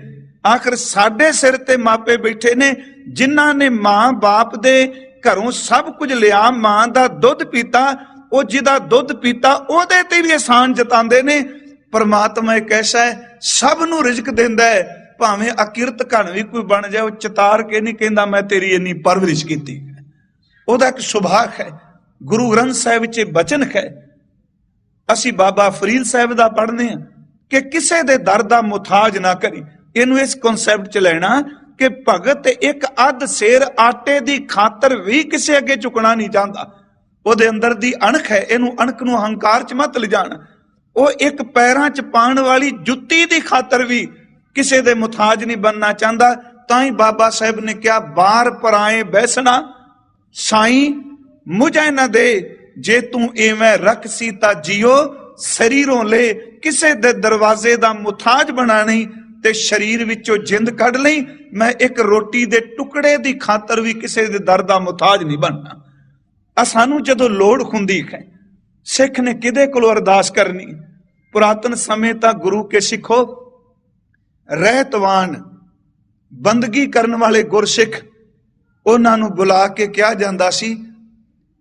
ਆਖਰ ਸਾਡੇ ਸਿਰ ਤੇ ਮਾਪੇ ਬੈਠੇ ਨੇ ਜਿਨ੍ਹਾਂ ਨੇ ਮਾਂ ਬਾਪ ਦੇ ਘਰੋਂ ਸਭ ਕੁਝ ਲਿਆ, ਮਾਂ ਦਾ ਦੁੱਧ ਪੀਤਾ, ਉਹ ਜਿਹਦਾ ਦੁੱਧ ਪੀਤਾ ਉਹਦੇ ਤੇ ਵੀ ਅਹਿਸਾਨ ਜਤਾਉਂਦੇ ਨੇ। ਪਰਮਾਤਮਾ ਇੱਕ ਐਸਾ ਹੈ, ਸਭ ਨੂੰ ਰਿਜ਼ਕ ਦਿੰਦਾ ਹੈ, ਭਾਵੇਂ ਅਕਿਰਤ ਘਣ ਵੀ ਕੋਈ ਬਣ ਜਾਏ ਉਹ ਚਿਤਾਰ ਕੇ ਨਹੀਂ ਕਹਿੰਦਾ ਮੈਂ ਤੇਰੀ ਇੰਨੀ ਪਰਵਰਿਸ਼ ਕੀਤੀ। ਉਹਦਾ ਇੱਕ ਸੁਭਾਅ ਹੈ। ਗੁਰੂ ਗ੍ਰੰਥ ਸਾਹਿਬ ਵਿੱਚ ਇਹ ਬਚਨ ਹੈ। ਅਸੀਂ ਬਾਬਾ ਫਰੀਦ ਸਾਹਿਬ ਦਾ ਪੜ੍ਹਦੇ ਹਾਂ ਕਿ ਕਿਸੇ ਦੇ ਦਰ ਦਾ ਮੁਤਾਜ ਨਾ ਕਰੀ। ਇਹਨੂੰ ਇਸ ਕਨਸੈਪਟ 'ਚ ਲੈਣਾ ਕਿ ਭਗਤ ਇੱਕ ਅੱਧ ਸੇਰ ਆਟੇ ਦੀ ਖਾਤਰ ਵੀ ਕਿਸੇ ਅੱਗੇ ਝੁਕਣਾ ਨਹੀਂ ਚਾਹੁੰਦਾ। ਉਹਦੇ ਅੰਦਰ ਦੀ ਅਣਖ ਹੈ, ਇਹਨੂੰ ਅਣਖ ਨੂੰ ਹੰਕਾਰ 'ਚ ਮਤ ਲਿਜਾਣ। ਉਹ ਇੱਕ ਪੈਰਾਂ 'ਚ ਪਾਉਣ ਵਾਲੀ ਜੁੱਤੀ ਦੀ ਖਾਤਰ ਵੀ ਕਿਸੇ ਦੇ ਮੁਤਾਜ ਨਹੀਂ ਬਣਨਾ ਚਾਹੁੰਦਾ। ਤਾਂ ਹੀ ਬਾਬਾ ਸਾਹਿਬ ਨੇ ਕਿਹਾ ਬਾਰ ਪਰਾਏ ਬੈਸਣਾ ਸਾਈਂ ਮੁਝੇ ਨਾ ਦੇ, ਜੇ ਤੂੰ ਐਵੇਂ ਰੱਖਸੀ ਤਾਂ ਜਿਓ ਸਰੀਰੋਂ ਲੈ। ਕਿਸੇ ਦੇ ਦਰਵਾਜ਼ੇ ਦਾ ਮੁਤਾਜ ਬਣਾ ਨਹੀਂ ਤੇ ਸਰੀਰ ਵਿੱਚੋਂ ਜਿੰਦ ਕੱਢ ਲਈ। ਮੈਂ ਇੱਕ ਰੋਟੀ ਦੇ ਟੁਕੜੇ ਦੀ ਖਾਤਰ ਵੀ ਕਿਸੇ ਦੇ ਦਰ ਦਾ ਮੁਤਾਜ ਨਹੀਂ ਬਣਨਾ। ਸਾਨੂੰ ਜਦੋਂ ਲੋੜ ਹੁੰਦੀ ਹੈ, ਸਿੱਖ ਨੇ ਕਿਹਦੇ ਕੋਲੋਂ ਅਰਦਾਸ ਕਰਨੀ? ਪੁਰਾਤਨ ਸਮੇਂ ਤਾਂ ਗੁਰੂ ਕੇ ਸਿੱਖੋ ਰਹਿਤਵਾਨ ਬੰਦਗੀ ਕਰਨ ਵਾਲੇ ਗੁਰਸਿੱਖ, ਉਹਨਾਂ ਨੂੰ ਬੁਲਾ ਕੇ ਕਿਹਾ ਜਾਂਦਾ ਸੀ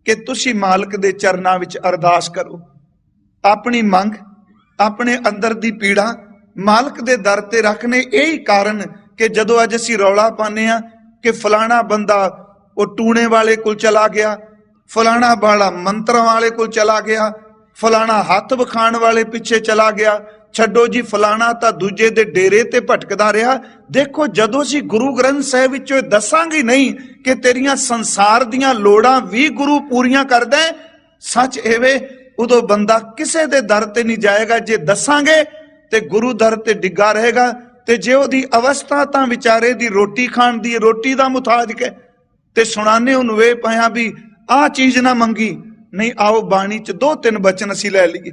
ਕਿ ਤੁਸੀਂ ਮਾਲਕ ਦੇ ਚਰਨਾਂ ਵਿੱਚ ਅਰਦਾਸ ਕਰੋ, ਆਪਣੀ ਮੰਗ, ਆਪਣੇ ਅੰਦਰ ਦੀ ਪੀੜਾ ਮਾਲਕ ਦੇ ਦਰ ਤੇ ਰੱਖਣੇ। ਇਹੀ ਕਾਰਨ ਕਿ ਜਦੋਂ ਅੱਜ ਅਸੀਂ ਰੌਲਾ ਪਾਉਂਦੇ ਆ ਕਿ ਫਲਾਣਾ ਬੰਦਾ ਉਹ ਟੂਣੇ ਵਾਲੇ ਕੋਲ ਚਲਾ ਗਿਆ, ਫਲਾਣਾ ਵਾਲਾ ਮੰਤਰਾਂ ਵਾਲੇ ਕੋਲ ਚਲਾ ਗਿਆ, ਫਲਾਣਾ ਹੱਥ ਵਿਖਾਣ ਵਾਲੇ ਪਿੱਛੇ ਚਲਾ ਗਿਆ, ਛੱਡੋ ਜੀ ਫਲਾਣਾ ਤਾਂ ਦੂਜੇ ਦੇ ਡੇਰੇ ਤੇ ਭਟਕਦਾ ਰਿਹਾ। ਦੇਖੋ ਜਦੋਂ ਅਸੀਂ ਗੁਰੂ ਗ੍ਰੰਥ ਸਾਹਿਬ ਵਿੱਚੋਂ ਦੱਸਾਂਗੇ ਨਹੀਂ ਕਿ ਤੇਰੀਆਂ ਸੰਸਾਰ ਦੀਆਂ ਲੋੜਾਂ ਵੀ ਗੁਰੂ ਪੂਰੀਆਂ ਕਰਦਾ ਹੈ, ਸੱਚ ਐਵੇਂ ਉਦੋਂ ਬੰਦਾ ਕਿਸੇ ਦੇ ਦਰ ਤੇ ਨਹੀਂ ਜਾਏਗਾ। ਜੇ ਦੱਸਾਂਗੇ ਤੇ ਗੁਰੂ ਦਰ ਤੇ ਡਿੱਗਾ ਰਹੇਗਾ, ਤੇ ਜੇ ਉਹਦੀ ਅਵਸਥਾ ਤਾਂ ਵਿਚਾਰੇ ਦੀ ਰੋਟੀ ਖਾਣ ਦੀ, ਰੋਟੀ ਦਾ ਮੁਤਾਜ ਹੈ, ਤੇ ਸੁਣਾਨੇ ਉਹਨੂੰ ਵੇ ਪਿਆ ਵੀ ਆਹ ਚੀਜ਼ ਨਾ ਮੰਗੀ। ਨਹੀਂ ਆਓ ਬਾਣੀ 'ਚ 2-3 ਬਚਨ ਅਸੀਂ ਲੈ ਲਈਏ।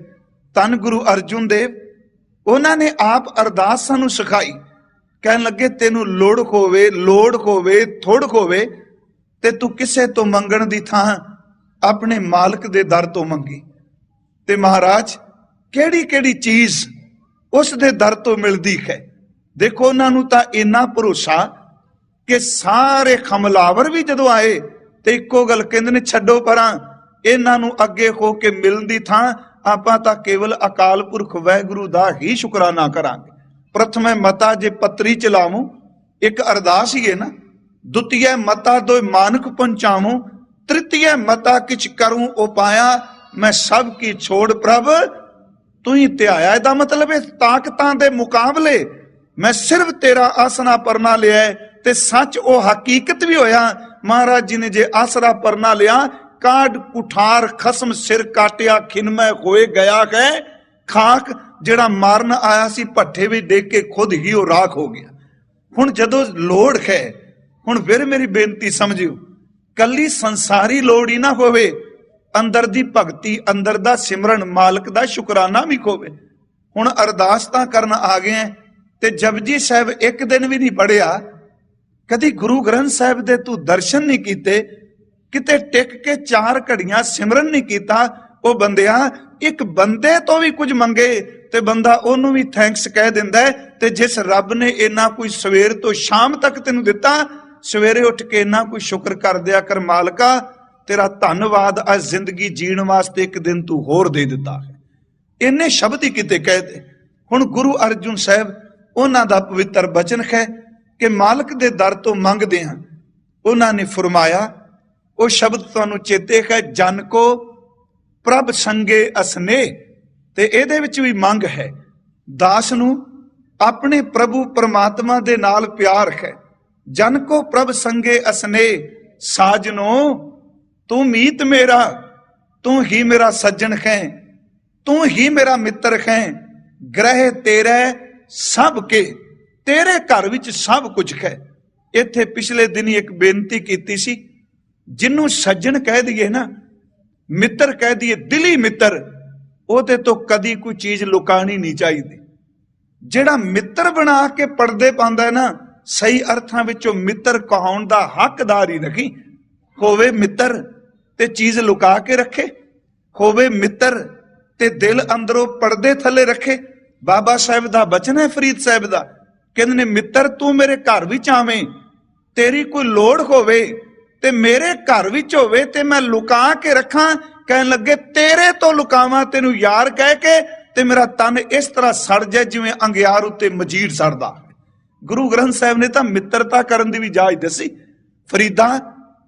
ਧੰਨ ਗੁਰੂ ਅਰਜੁਨ ਦੇਵ, ਉਹਨਾਂ ਨੇ ਆਪ ਅਰਦਾਸ ਸਾਨੂੰ ਸਿਖਾਈ। ਕਹਿਣ ਲੱਗੇ ਤੈਨੂੰ ਲੋੜ ਹੋਵੇ ਥੋੜ ਹੋਵੇ ਤੇ ਤੂੰ ਕਿਸੇ ਤੋਂ ਮੰਗਣ ਦੀ ਥਾਂ ਆਪਣੇ ਮਾਲਕ ਦੇ ਦਰ ਤੋਂ ਮੰਗੀ। ਤੇ ਮਹਾਰਾਜ ਕਿਹੜੀ ਕਿਹੜੀ ਚੀਜ਼ ਉਸ ਦੇ ਦਰ ਤੋਂ ਮਿਲਦੀ ਹੈ। ਦੇਖੋ ਉਹਨਾਂ ਨੂੰ ਤਾਂ ਇੰਨਾ ਭਰੋਸਾ ਕਿ ਸਾਰੇ ਹਮਲਾਵਰ ਵੀ ਜਦੋਂ ਆਏ ਤੇ ਇੱਕੋ ਗੱਲ ਕਹਿੰਦੇ ਨੇ, ਛੱਡੋ ਪਰਾਂ, ਇਹਨਾਂ ਨੂੰ ਅੱਗੇ ਹੋ ਕੇ ਮਿਲਣ ਦੀ ਥਾਂ ਆਪਾਂ ਤਾਂ ਕੇਵਲ ਅਕਾਲ ਪੁਰਖ ਵਾਹਿਗੁਰੂ ਦਾ ਹੀ ਸ਼ੁਕਰਾਨਾ ਕਰਾਂਗੇ। ਪ੍ਰਥਮੇ ਮਤਾ ਜੇ ਪੱਤਰੀ ਚਲਾਵੂੰ, ਇੱਕ ਅਰਦਾਸ ਹੀ ਹੈ ਨਾ। ਦੁਤੀਏ ਮਤਾ ਦੋ ਮਾਨਕ ਪਹੁੰਚਾਵੂੰ, ਤ੍ਰਿਤੀਏ ਮਤਾ ਕਿਛ ਕਰੂੰ ਉਪਾਇਆ, ਮੈਂ ਸਭ ਕੀ ਛੋੜ ਪ੍ਰਭ ਤੂੰ ਹੀ ਧਿਆਇਆ। ਇਹਦਾ ਮਤਲਬ ਹੈ ਤਾਕਤਾਂ ਦੇ ਮੁਕਾਬਲੇ ਮੈਂ ਸਿਰਫ ਤੇਰਾ ਆਸਰਾ ਪਰਨਾ ਲਿਆ ਤੇ ਸੱਚ ਉਹ ਹਕੀਕਤ ਵੀ ਹੋਇਆ। ਮਹਾਰਾਜ ਜੀ ਨੇ ਜੇ ਆਸਰਾ ਪਰਨਾ ਲਿਆ, ਕਾਢ ਕੁਠਾਰ ਖਸਮ ਸਿਰ ਕਾਟਿਆ, ਖਿਨਮੈ ਹੋਏ ਗਿਆ ਹੈ ਖਾਕ। ਜਿਹੜਾ ਮਾਰਨ ਆਇਆ ਸੀ ਭੱਠੇ ਵਿੱਚ ਦੇਖ ਕੇ ਖੁਦ ਹੀ ਉਹ ਰਾਖ ਹੋ ਗਿਆ। ਹੁਣ ਜਦੋਂ ਲੋੜ ਹੈ, ਹੁਣ ਫਿਰ ਮੇਰੀ ਬੇਨਤੀ ਸਮਝਿਓ, ਕੱਲੀ ਸੰਸਾਰੀ ਲੋੜ ਹੀ ਨਾ ਹੋਵੇ, ਅੰਦਰ ਦੀ ਭਗਤੀ, ਅੰਦਰ ਦਾ ਸਿਮਰਨ, ਮਾਲਕ ਦਾ ਸ਼ੁਕਰਾਨਾ ਵੀ ਹੋਵੇ। ਹੁਣ ਅਰਦਾਸ ਤਾਂ ਕਰਨ ਆ ਗਏ ਤੇ ਜਪਜੀ ਸਾਹਿਬ ਇੱਕ ਦਿਨ ਵੀ ਨਹੀਂ ਪੜਿਆ, ਕਦੀ ਗੁਰੂ ਗ੍ਰੰਥ ਸਾਹਿਬ ਦੇ ਤੂੰ ਦਰਸ਼ਨ ਨਹੀਂ ਕੀਤੇ, ਕਿਤੇ ਟਿਕ ਕੇ 4 ਘੜੀਆਂ ਸਿਮਰਨ ਨਹੀਂ ਕੀਤਾ। ਉਹ ਬੰਦਿਆ ਇੱਕ ਬੰਦੇ ਤੋਂ ਵੀ ਕੁਝ ਮੰਗੇ ਤੇ ਬੰਦਾ ਉਹਨੂੰ ਵੀ ਥੈਂਕਸ ਕਹਿ ਦਿੰਦਾ। ਤੇ ਜਿਸ ਰੱਬ ਨੇ ਇੰਨਾ ਕੋਈ ਸਵੇਰ ਤੋਂ ਸ਼ਾਮ ਤੱਕ ਤੈਨੂੰ ਦਿੱਤਾ, ਸਵੇਰੇ ਉੱਠ ਕੇ ਇੰਨਾ ਕੋਈ ਸ਼ੁਕਰ ਕਰ ਦਿਆ ਕਰ, ਮਾਲਕਾ ਤੇਰਾ ਧੰਨਵਾਦ, ਅੱਜ ਜ਼ਿੰਦਗੀ ਜੀਣ ਵਾਸਤੇ ਇੱਕ ਦਿਨ ਤੂੰ ਹੋਰ ਦੇ ਦਿੱਤਾ ਹੈ। ਇੰਨੇ ਸ਼ਬਦ ਹੀ ਕਿਤੇ ਕਹਿ ਦੇ। ਹੁਣ ਗੁਰੂ ਅਰਜਨ ਸਾਹਿਬ ਉਹਨਾਂ ਦਾ ਪਵਿੱਤਰ ਬਚਨ ਹੈ ਕਿ ਮਾਲਕ ਦੇ ਦਰ ਤੋਂ ਮੰਗਦੇ ਹਾਂ। ਉਹਨਾਂ ਨੇ ਫਰਮਾਇਆ, ਉਹ ਸ਼ਬਦ ਤੁਹਾਨੂੰ ਚੇਤੇ ਹੈ, ਜਨ ਕੋ ਪ੍ਰਭ ਸੰਗੇ ਅਸਨੇ। ਤੇ ਇਹਦੇ ਵਿੱਚ ਵੀ ਮੰਗ ਹੈ, ਦਾਸ ਨੂੰ ਆਪਣੇ ਪ੍ਰਭੂ ਪਰਮਾਤਮਾ ਦੇ ਨਾਲ ਪਿਆਰ ਹੈ। ਜਨ ਕੋ ਪ੍ਰਭ ਸੰਗੇ ਅਸਨੇ, ਸਾਜਨੋ ਤੂੰ ਮੀਤ ਮੇਰਾ, ਤੂੰ ਹੀ ਮੇਰਾ ਸੱਜਣ ਹੈ, ਤੂੰ ਹੀ ਮੇਰਾ ਮਿੱਤਰ ਹੈ। ਗ੍ਰਹਿ ਤੇਰੇ ਸਭ ਕੇ, ਤੇਰੇ ਘਰ ਵਿੱਚ ਸਭ ਕੁਝ ਹੈ। ਇੱਥੇ ਪਿਛਲੇ ਦਿਨੀ ਇੱਕ ਬੇਨਤੀ ਕੀਤੀ ਸੀ, ਜਿਹਨੂੰ ਸੱਜਣ ਕਹਿ ਦਈਏ ਨਾ, ਮਿੱਤਰ ਕਹਿ ਦਈਏ, ਦਿਲੀ ਮਿੱਤਰ, ਉਹਦੇ ਤੋਂ ਕਦੀ ਕੋਈ ਚੀਜ਼ ਲੁਕਾਣੀ ਨਹੀਂ ਚਾਹੀਦੀ। ਜਿਹੜਾ ਮਿੱਤਰ ਬਣਾ ਕੇ ਪਰਦੇ ਪਾਉਂਦਾ ਹੈ ਨਾ, ਸਹੀ ਅਰਥਾਂ ਵਿੱਚੋਂ ਮਿੱਤਰ ਕਹਾਉਣ ਦਾ ਹੱਕਦਾਰ ਹੀ ਨਹੀਂ। ਹੋਵੇ ਮਿੱਤਰ ਤੇ ਚੀਜ਼ ਲੁਕਾ ਕੇ ਰੱਖੇ, ਹੋਵੇ ਮਿੱਤਰ ਤੇ ਦਿਲ ਅੰਦਰੋਂ ਪਰਦੇ ਥੱਲੇ ਰੱਖੇ। ਬਾਬਾ ਸਾਹਿਬ ਦਾ ਬਚਨ ਹੈ, ਫਰੀਦ ਸਾਹਿਬ ਦਾ, ਕਹਿੰਦੇ ਨੇ, ਮਿੱਤਰ ਤੂੰ ਮੇਰੇ ਘਰ ਵਿੱਚ ਆਵੇਂ, ਤੇਰੀ ਕੋਈ ਲੋੜ ਹੋਵੇ ਤੇ ਮੇਰੇ ਘਰ ਵਿੱਚ ਹੋਵੇ ਤੇ ਮੈਂ ਲੁਕਾ ਕੇ ਰੱਖਾਂ। ਕਹਿਣ ਲੱਗੇ, ਤੇਰੇ ਤੋਂ ਲੁਕਾਵਾਂ ਤੈਨੂੰ ਯਾਰ ਕਹਿ ਕੇ, ਤੇ ਮੇਰਾ ਤਨ ਇਸ ਤਰ੍ਹਾਂ ਸੜ ਜਾਏ ਜਿਵੇਂ ਅੰਗਿਆਰ ਉੱਤੇ ਮਜੀਦ ਸੜਦਾ। ਗੁਰੂ ਗ੍ਰੰਥ ਸਾਹਿਬ ਨੇ ਤਾਂ ਮਿੱਤਰਤਾ ਕਰਨ ਦੀ ਵੀ ਜਾਚ ਦੱਸੀ। ਫਰੀਦਾ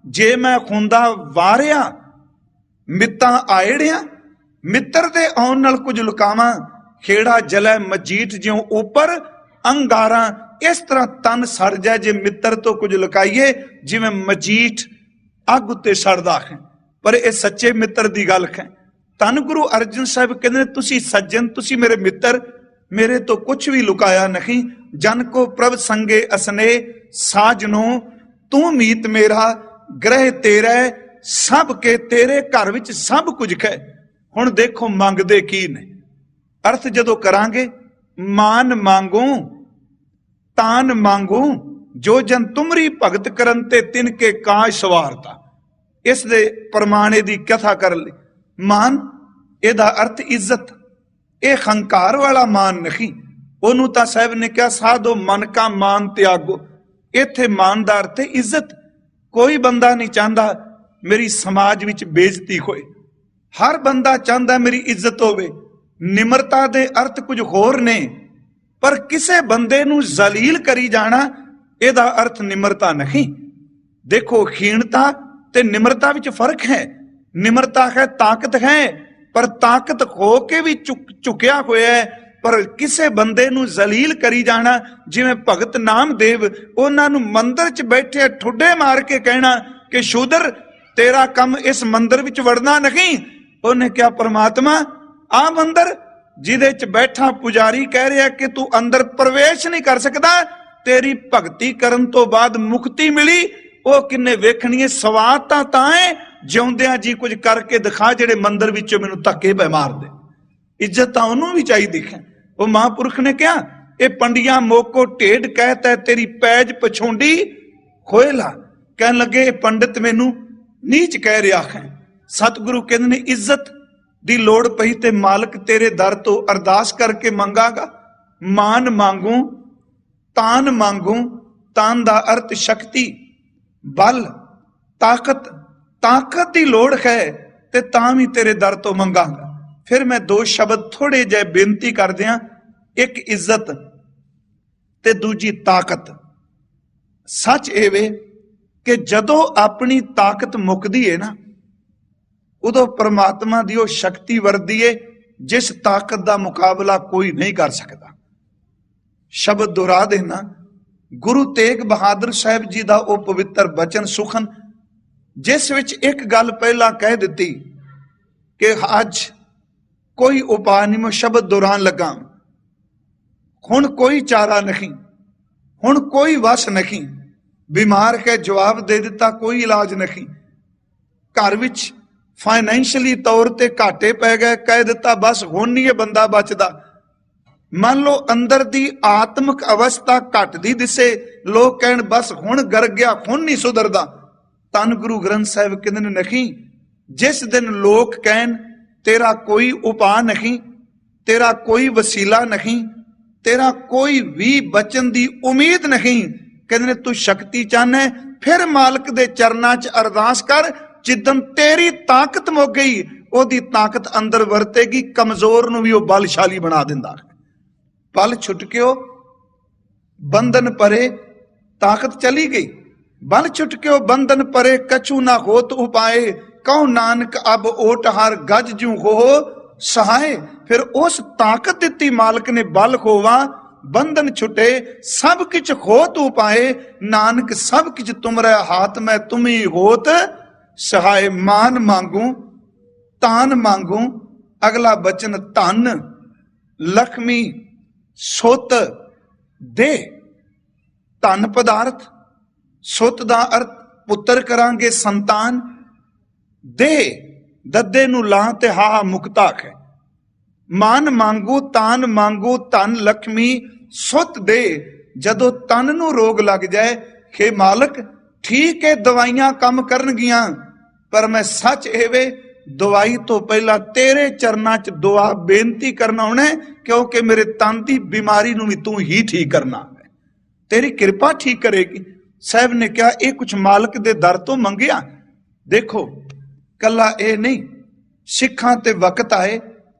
ਜੇ ਮੈਂ ਹੁੰਦਾ ਵਾਰਿਆ ਮਿੱਤਾਂ ਆਇੜਿਆ, ਮਿੱਤਰ ਦੇ ਆਉਣ ਨਾਲ ਕੁਝ ਲੁਕਾਵਾਂ, ਖੇੜਾ ਜਲੇ ਮਜੀਠ ਜਿਉਂ ਉੱਪਰ ਅੰਗਾਰਾਂ। ਇਸ ਤਰ੍ਹਾਂ ਤਨ ਸੜ ਜਾਏ ਜੇ ਮਿੱਤਰ ਤੋਂ ਕੁਝ ਲੁਕਾਈਏ, ਜਿਵੇਂ ਮਜੀਠ ਅੱਗ ਉੱਤੇ ਸੜਦਾ ਹੈ। ਪਰ ਇਹ ਸੱਚੇ ਮਿੱਤਰ ਦੀ ਗੱਲ ਹੈ। ਧੰਨ ਗੁਰੂ ਅਰਜਨ ਸਾਹਿਬ ਕਹਿੰਦੇ, ਤੁਸੀਂ ਸੱਜਣ, ਤੁਸੀਂ ਮੇਰੇ ਮਿੱਤਰ, ਮੇਰੇ ਤੋਂ ਕੁਝ ਵੀ ਲੁਕਾਇਆ ਨਹੀਂ। ਜਨ ਕੋ ਪ੍ਰਭ ਸੰਗੇ ਅਸਨੇ, ਸਾਜਨੋ ਤੂੰ ਮੀਤ ਮੇਰਾ, ਗ੍ਰਹਿ ਤੇਰਾ ਸਭ ਕੇ, ਤੇਰੇ ਘਰ ਵਿੱਚ ਸਭ ਕੁਝ ਹੈ। ਹੁਣ ਦੇਖੋ ਮੰਗਦੇ ਕੀ ਨੇ, ਅਰਥ ਜਦੋਂ ਕਰਾਂਗੇ, ਮਾਨ ਮੰਗੂ ਤਾਨ ਮੰਗੂ, ਜੋ ਜਨ ਤੁਮਰੀ ਭਗਤ ਕਰਨ ਤੇ ਤਿਨ ਕੇ ਕਾਜ ਸਵਾਰਤਾ। ਇਸ ਦੇ ਪ੍ਰਮਾਣੇ ਦੀ ਕਥਾ ਕਰ ਲਈ। ਮਾਨ ਇਹਦਾ ਅਰਥ ਇੱਜ਼ਤ, ਇਹ ਹੰਕਾਰ ਵਾਲਾ ਮਾਨ ਨਹੀਂ। ਉਹਨੂੰ ਤਾਂ ਸਾਹਿਬ ਨੇ ਕਿਹਾ, ਸਾਧੋ ਮਨ ਕਾ ਮਾਨ ਤਿਆਗੋ। ਇੱਥੇ ਮਾਨ ਦਾ ਅਰਥ ਹੈ ਇੱਜ਼ਤ। ਕੋਈ ਬੰਦਾ ਨਹੀਂ ਚਾਹੁੰਦਾ ਮੇਰੀ ਸਮਾਜ ਵਿੱਚ ਬੇਇੱਜ਼ਤੀ ਹੋਏ, ਹਰ ਬੰਦਾ ਚਾਹੁੰਦਾ ਮੇਰੀ ਇੱਜ਼ਤ ਹੋਵੇ। ਨਿਮਰਤਾ ਦੇ ਅਰਥ ਕੁਝ ਹੋਰ ਨੇ, ਪਰ ਕਿਸੇ ਬੰਦੇ ਨੂੰ ਜ਼ਲੀਲ ਕਰੀ ਜਾਣਾ, ਇਹਦਾ ਅਰਥ ਨਿਮਰਤਾ ਨਹੀਂ। ਦੇਖੋ, ਹੀਣਤਾ ਤੇ ਨਿਮਰਤਾ ਵਿੱਚ ਫਰਕ ਹੈ। ਨਿਮਰਤਾ ਹੈ ਤਾਕਤ ਹੈ, ਪਰ ਤਾਕਤ ਹੋ ਕੇ ਵੀ ਝੁਕਿਆ ਹੋਇਆ ਹੈ। ਪਰ ਕਿਸੇ ਬੰਦੇ ਨੂੰ ਜ਼ਲੀਲ ਕਰੀ ਜਾਣਾ, ਜਿਵੇਂ ਭਗਤ ਨਾਮਦੇਵ, ਉਹਨਾਂ ਨੂੰ ਮੰਦਰ 'ਚ ਬੈਠੇ ਠੁੱਡੇ ਮਾਰ ਕੇ ਕਹਿਣਾ ਕਿ ਸ਼ੂਦਰ ਤੇਰਾ ਕੰਮ ਇਸ ਮੰਦਰ ਵਿੱਚ ਵੜਨਾ ਨਹੀਂ। ਉਹਨੇ ਕਿਹਾ, ਪਰਮਾਤਮਾ ਆ ਮੰਦਰ ਜਿਹਦੇ 'ਚ ਬੈਠਾ ਪੁਜਾਰੀ ਕਹਿ ਰਿਹਾ ਕਿ ਤੂੰ ਅੰਦਰ ਪ੍ਰਵੇਸ਼ ਨਹੀਂ ਕਰ ਸਕਦਾ, ਤੇਰੀ ਭਗਤੀ ਕਰਨ ਤੋਂ ਬਾਅਦ ਮੁਕਤੀ ਮਿਲੀ, ਉਹ ਕਿੰਨੇ ਵੇਖਣੀ ਹੈ। ਸਵਾਦ ਤਾਂ ਹੈ ਜਿਉਂਦਿਆਂ ਜੀ ਕੁਝ ਕਰਕੇ ਦਿਖਾ, ਜਿਹੜੇ ਮੰਦਰ ਵਿੱਚੋਂ ਮੈਨੂੰ ਧੱਕੇ ਪੈ ਮਾਰਦੇ। ਇੱਜ਼ਤ ਤਾਂ ਉਹਨੂੰ ਵੀ ਚਾਹੀਦੀ ਹੈ। ਉਹ ਮਹਾਂਪੁਰਖ ਨੇ ਕਿਹਾ, ਇਹ ਪੰਡੀਆਂ ਮੋਕੋ ਢੇਡ ਕਹਿਤਾ ਤੇਰੀ ਪੈਜ ਪਛੋਂਡੀ ਖੋਇਲਾ। ਕਹਿਣ ਲੱਗੇ, ਇਹ ਪੰਡਿਤ ਮੈਨੂੰ ਨੀਚ ਕਹਿ ਰਿਹਾ ਹੈ। ਸਤਿਗੁਰੂ ਕਹਿੰਦੇ ਨੇ, ਇੱਜ਼ਤ ਦੀ ਲੋੜ ਪਈ ਤੇ ਮਾਲਕ ਤੇਰੇ ਦਰ ਤੋਂ ਅਰਦਾਸ ਕਰਕੇ ਮੰਗਾਗਾ। ਮਾਨ ਮੰਗੂ, ਤਾਨ ਮੰਗੂ, ਤਾਨ ਦਾ ਅਰਥ ਸ਼ਕਤੀ, ਬਲ, ਤਾਕਤ। ਤਾਕਤ ਦੀ ਲੋੜ ਹੈ ਤੇ ਤਾਂ ਵੀ ਤੇਰੇ ਦਰ ਤੋਂ ਮੰਗਾਂਗਾ। ਫਿਰ ਮੈਂ ਦੋ ਸ਼ਬਦ ਥੋੜੇ ਜਿਹੇ ਬੇਨਤੀ ਕਰਦਿਆਂ, ਇੱਕ ਇੱਜ਼ਤ ਤੇ ਦੂਜੀ ਤਾਕਤ। ਸੱਚ ਇਹ ਵੇ ਕਿ ਜਦੋਂ ਆਪਣੀ ਤਾਕਤ ਮੁੱਕਦੀ ਹੈ ਨਾ, ਉਦੋਂ ਪਰਮਾਤਮਾ ਦੀ ਉਹ ਸ਼ਕਤੀ ਵਰਦੀ ਏ ਜਿਸ ਤਾਕਤ ਦਾ ਮੁਕਾਬਲਾ ਕੋਈ ਨਹੀਂ ਕਰ ਸਕਦਾ। ਸ਼ਬਦ ਦੁਹਰਾ ਦੇਣਾ, ਗੁਰੂ ਤੇਗ ਬਹਾਦਰ ਸਾਹਿਬ ਜੀ ਦਾ ਉਹ ਪਵਿੱਤਰ ਬਚਨ ਸੁਖਨ, ਜਿਸ ਵਿੱਚ ਇੱਕ ਗੱਲ ਪਹਿਲਾਂ ਕਹਿ ਦਿੱਤੀ ਕਿ ਅੱਜ ਕੋਈ ਉਪਾਅ ਨਹੀਂ। ਮੈਂ ਸ਼ਬਦ ਦੁਹਰਾਨ ਲੱਗਾ, ਹੁਣ ਕੋਈ ਚਾਰਾ ਨਹੀਂ, ਹੁਣ ਕੋਈ ਵਸ ਨਹੀਂ। ਬਿਮਾਰ ਹੈ, ਜਵਾਬ ਦੇ ਦਿੱਤਾ ਕੋਈ ਇਲਾਜ ਨਹੀਂ। ਘਰ ਵਿੱਚ ਫਾਈਨੈਂਸ਼ੀਅਲੀ ਤੌਰ ਤੇ ਘਾਟੇ ਪੈ ਗਏ, ਕਹਿ ਦਿੱਤਾ ਬਸ ਹੁਣ ਨਹੀਂ ਇਹ ਬੰਦਾ ਬਚਦਾ। ਮੰਨ ਲਓ ਅੰਦਰ ਦੀ ਆਤਮਿਕ ਅਵਸਥਾ ਘਟਦੀ ਦਿਸੇ, ਲੋਕ ਕਹਿਣ ਬਸ ਹੁਣ ਗਰ ਗਿਆ, ਹੁਣ ਨਹੀਂ ਸੁਧਰਦਾ। ਧੰਨ ਗੁਰੂ ਗ੍ਰੰਥ ਸਾਹਿਬ ਕਹਿੰਦੇ ਨੇ ਨਹੀਂ, ਜਿਸ ਦਿਨ ਲੋਕ ਕਹਿਣ ਤੇਰਾ ਕੋਈ ਉਪਾਅ ਨਹੀਂ, ਤੇਰਾ ਕੋਈ ਵਸੀਲਾ ਨਹੀਂ, ਤੇਰਾ ਕੋਈ ਵੀ ਬਚਨ ਦੀ ਉਮੀਦ ਨਹੀਂ, ਕਹਿੰਦੇ ਨੇ ਤੂੰ ਸ਼ਕਤੀ ਚਾਹਨਾ, ਫਿਰ ਮਾਲਕ ਦੇ ਚਰਨਾਂ 'ਚ ਅਰਦਾਸ ਕਰ। ਜਿੱਦਨ ਤੇਰੀ ਤਾਕਤ ਮੁੱਕ ਗਈ, ਉਹਦੀ ਤਾਕਤ ਅੰਦਰ ਵਰਤੇਗੀ, ਕਮਜ਼ੋਰ ਨੂੰ ਵੀ ਉਹ ਬਲਸ਼ਾਲੀ ਬਣਾ ਦਿੰਦਾ। ਬਲ ਛੁਟਕਿਓ ਬੰਧਨ ਪਰੇ, ਤਾਕਤ ਚਲੀ ਗਈ। ਬਲ ਛੁਟਕਿਓ ਬੰਧਨ ਪਰੇ, ਕਛੂ ਨਾ ਹੋਤ ਉਪਾਏ, ਕਹੋ ਨਾਨਕ ਅਬ ਓਟ ਹਰ ਗਜ ਜੂ ਹੋ ਸਹਾਏ। ਫਿਰ ਉਸ ਤਾਕਤ ਦਿੱਤੀ ਮਾਲਕ ਨੇ, ਬਲ ਖੋਵਾ ਬੰਧਨ ਛੁਟੇ, ਸਭ ਕਿਛ ਹੋਤ ਉਪਾਏ, ਨਾਨਕ ਸਭ ਕਿਛ ਤੁਮਰੇ ਹਾਥ ਮੈਂ ਤੁਮੀ ਹੋਤ ਸਹਾਏ। ਮਾਨ ਮੰਗੂ, ਤਾਨ ਮੰਗੂ, ਅਗਲਾ ਬਚਨ ਧਨ, ਲక్ష్ਮੀ, ਸੁੱਤ ਦੇ। ਧਨ ਪਦਾਰਥ, ਸੁੱਤ ਦਾ ਅਰਥ ਪੁੱਤਰ ਕਰਾਂਗੇ, ਸੰਤਾਨ। ਦੇ ਦੱਦੇ ਨੂੰ ਲਾਂ ਤੇ ਹਾ ਮੁਕਤਾ ਹੈ। ਮਾਨ ਮੰਗੂ, ਤਾਨ ਮੰਗੂ, ਧਨ, ਲక్ష్ਮੀ, ਸੁੱਤ ਦੇ। ਜਦੋਂ ਤਨ ਨੂੰ ਰੋਗ ਲੱਗ ਜਾਏ, ਕਿ ਮਾਲਕ ਠੀਕ ਹੈ ਦਵਾਈਆਂ ਕੰਮ ਕਰਨਗੀਆਂ, ਪਰ ਮੈਂ ਸੱਚ ਇਹ ਵੇ ਦਵਾਈ ਤੋਂ ਪਹਿਲਾਂ ਤੇਰੇ ਚਰਨਾਂ 'ਚ ਦੁਆ ਬੇਨਤੀ ਕਰਨਾ ਹੋਣਾ, ਕਿਉਂਕਿ ਮੇਰੇ ਤਨ ਦੀ ਬਿਮਾਰੀ ਨੂੰ ਵੀ ਤੂੰ ਹੀ ਠੀਕ ਕਰਨਾ ਹੈ, ਤੇਰੀ ਕਿਰਪਾ ਠੀਕ ਕਰੇਗੀ। ਸਾਹਿਬ ਨੇ ਕਿਹਾ ਇਹ ਕੁਛ ਮਾਲਕ ਦੇ ਦਰ ਤੋਂ ਮੰਗਿਆ। ਦੇਖੋ ਕੱਲਾ ਇਹ ਨਹੀਂ, ਸਿੱਖਾਂ ਤੇ ਵਕਤ ਆਏ,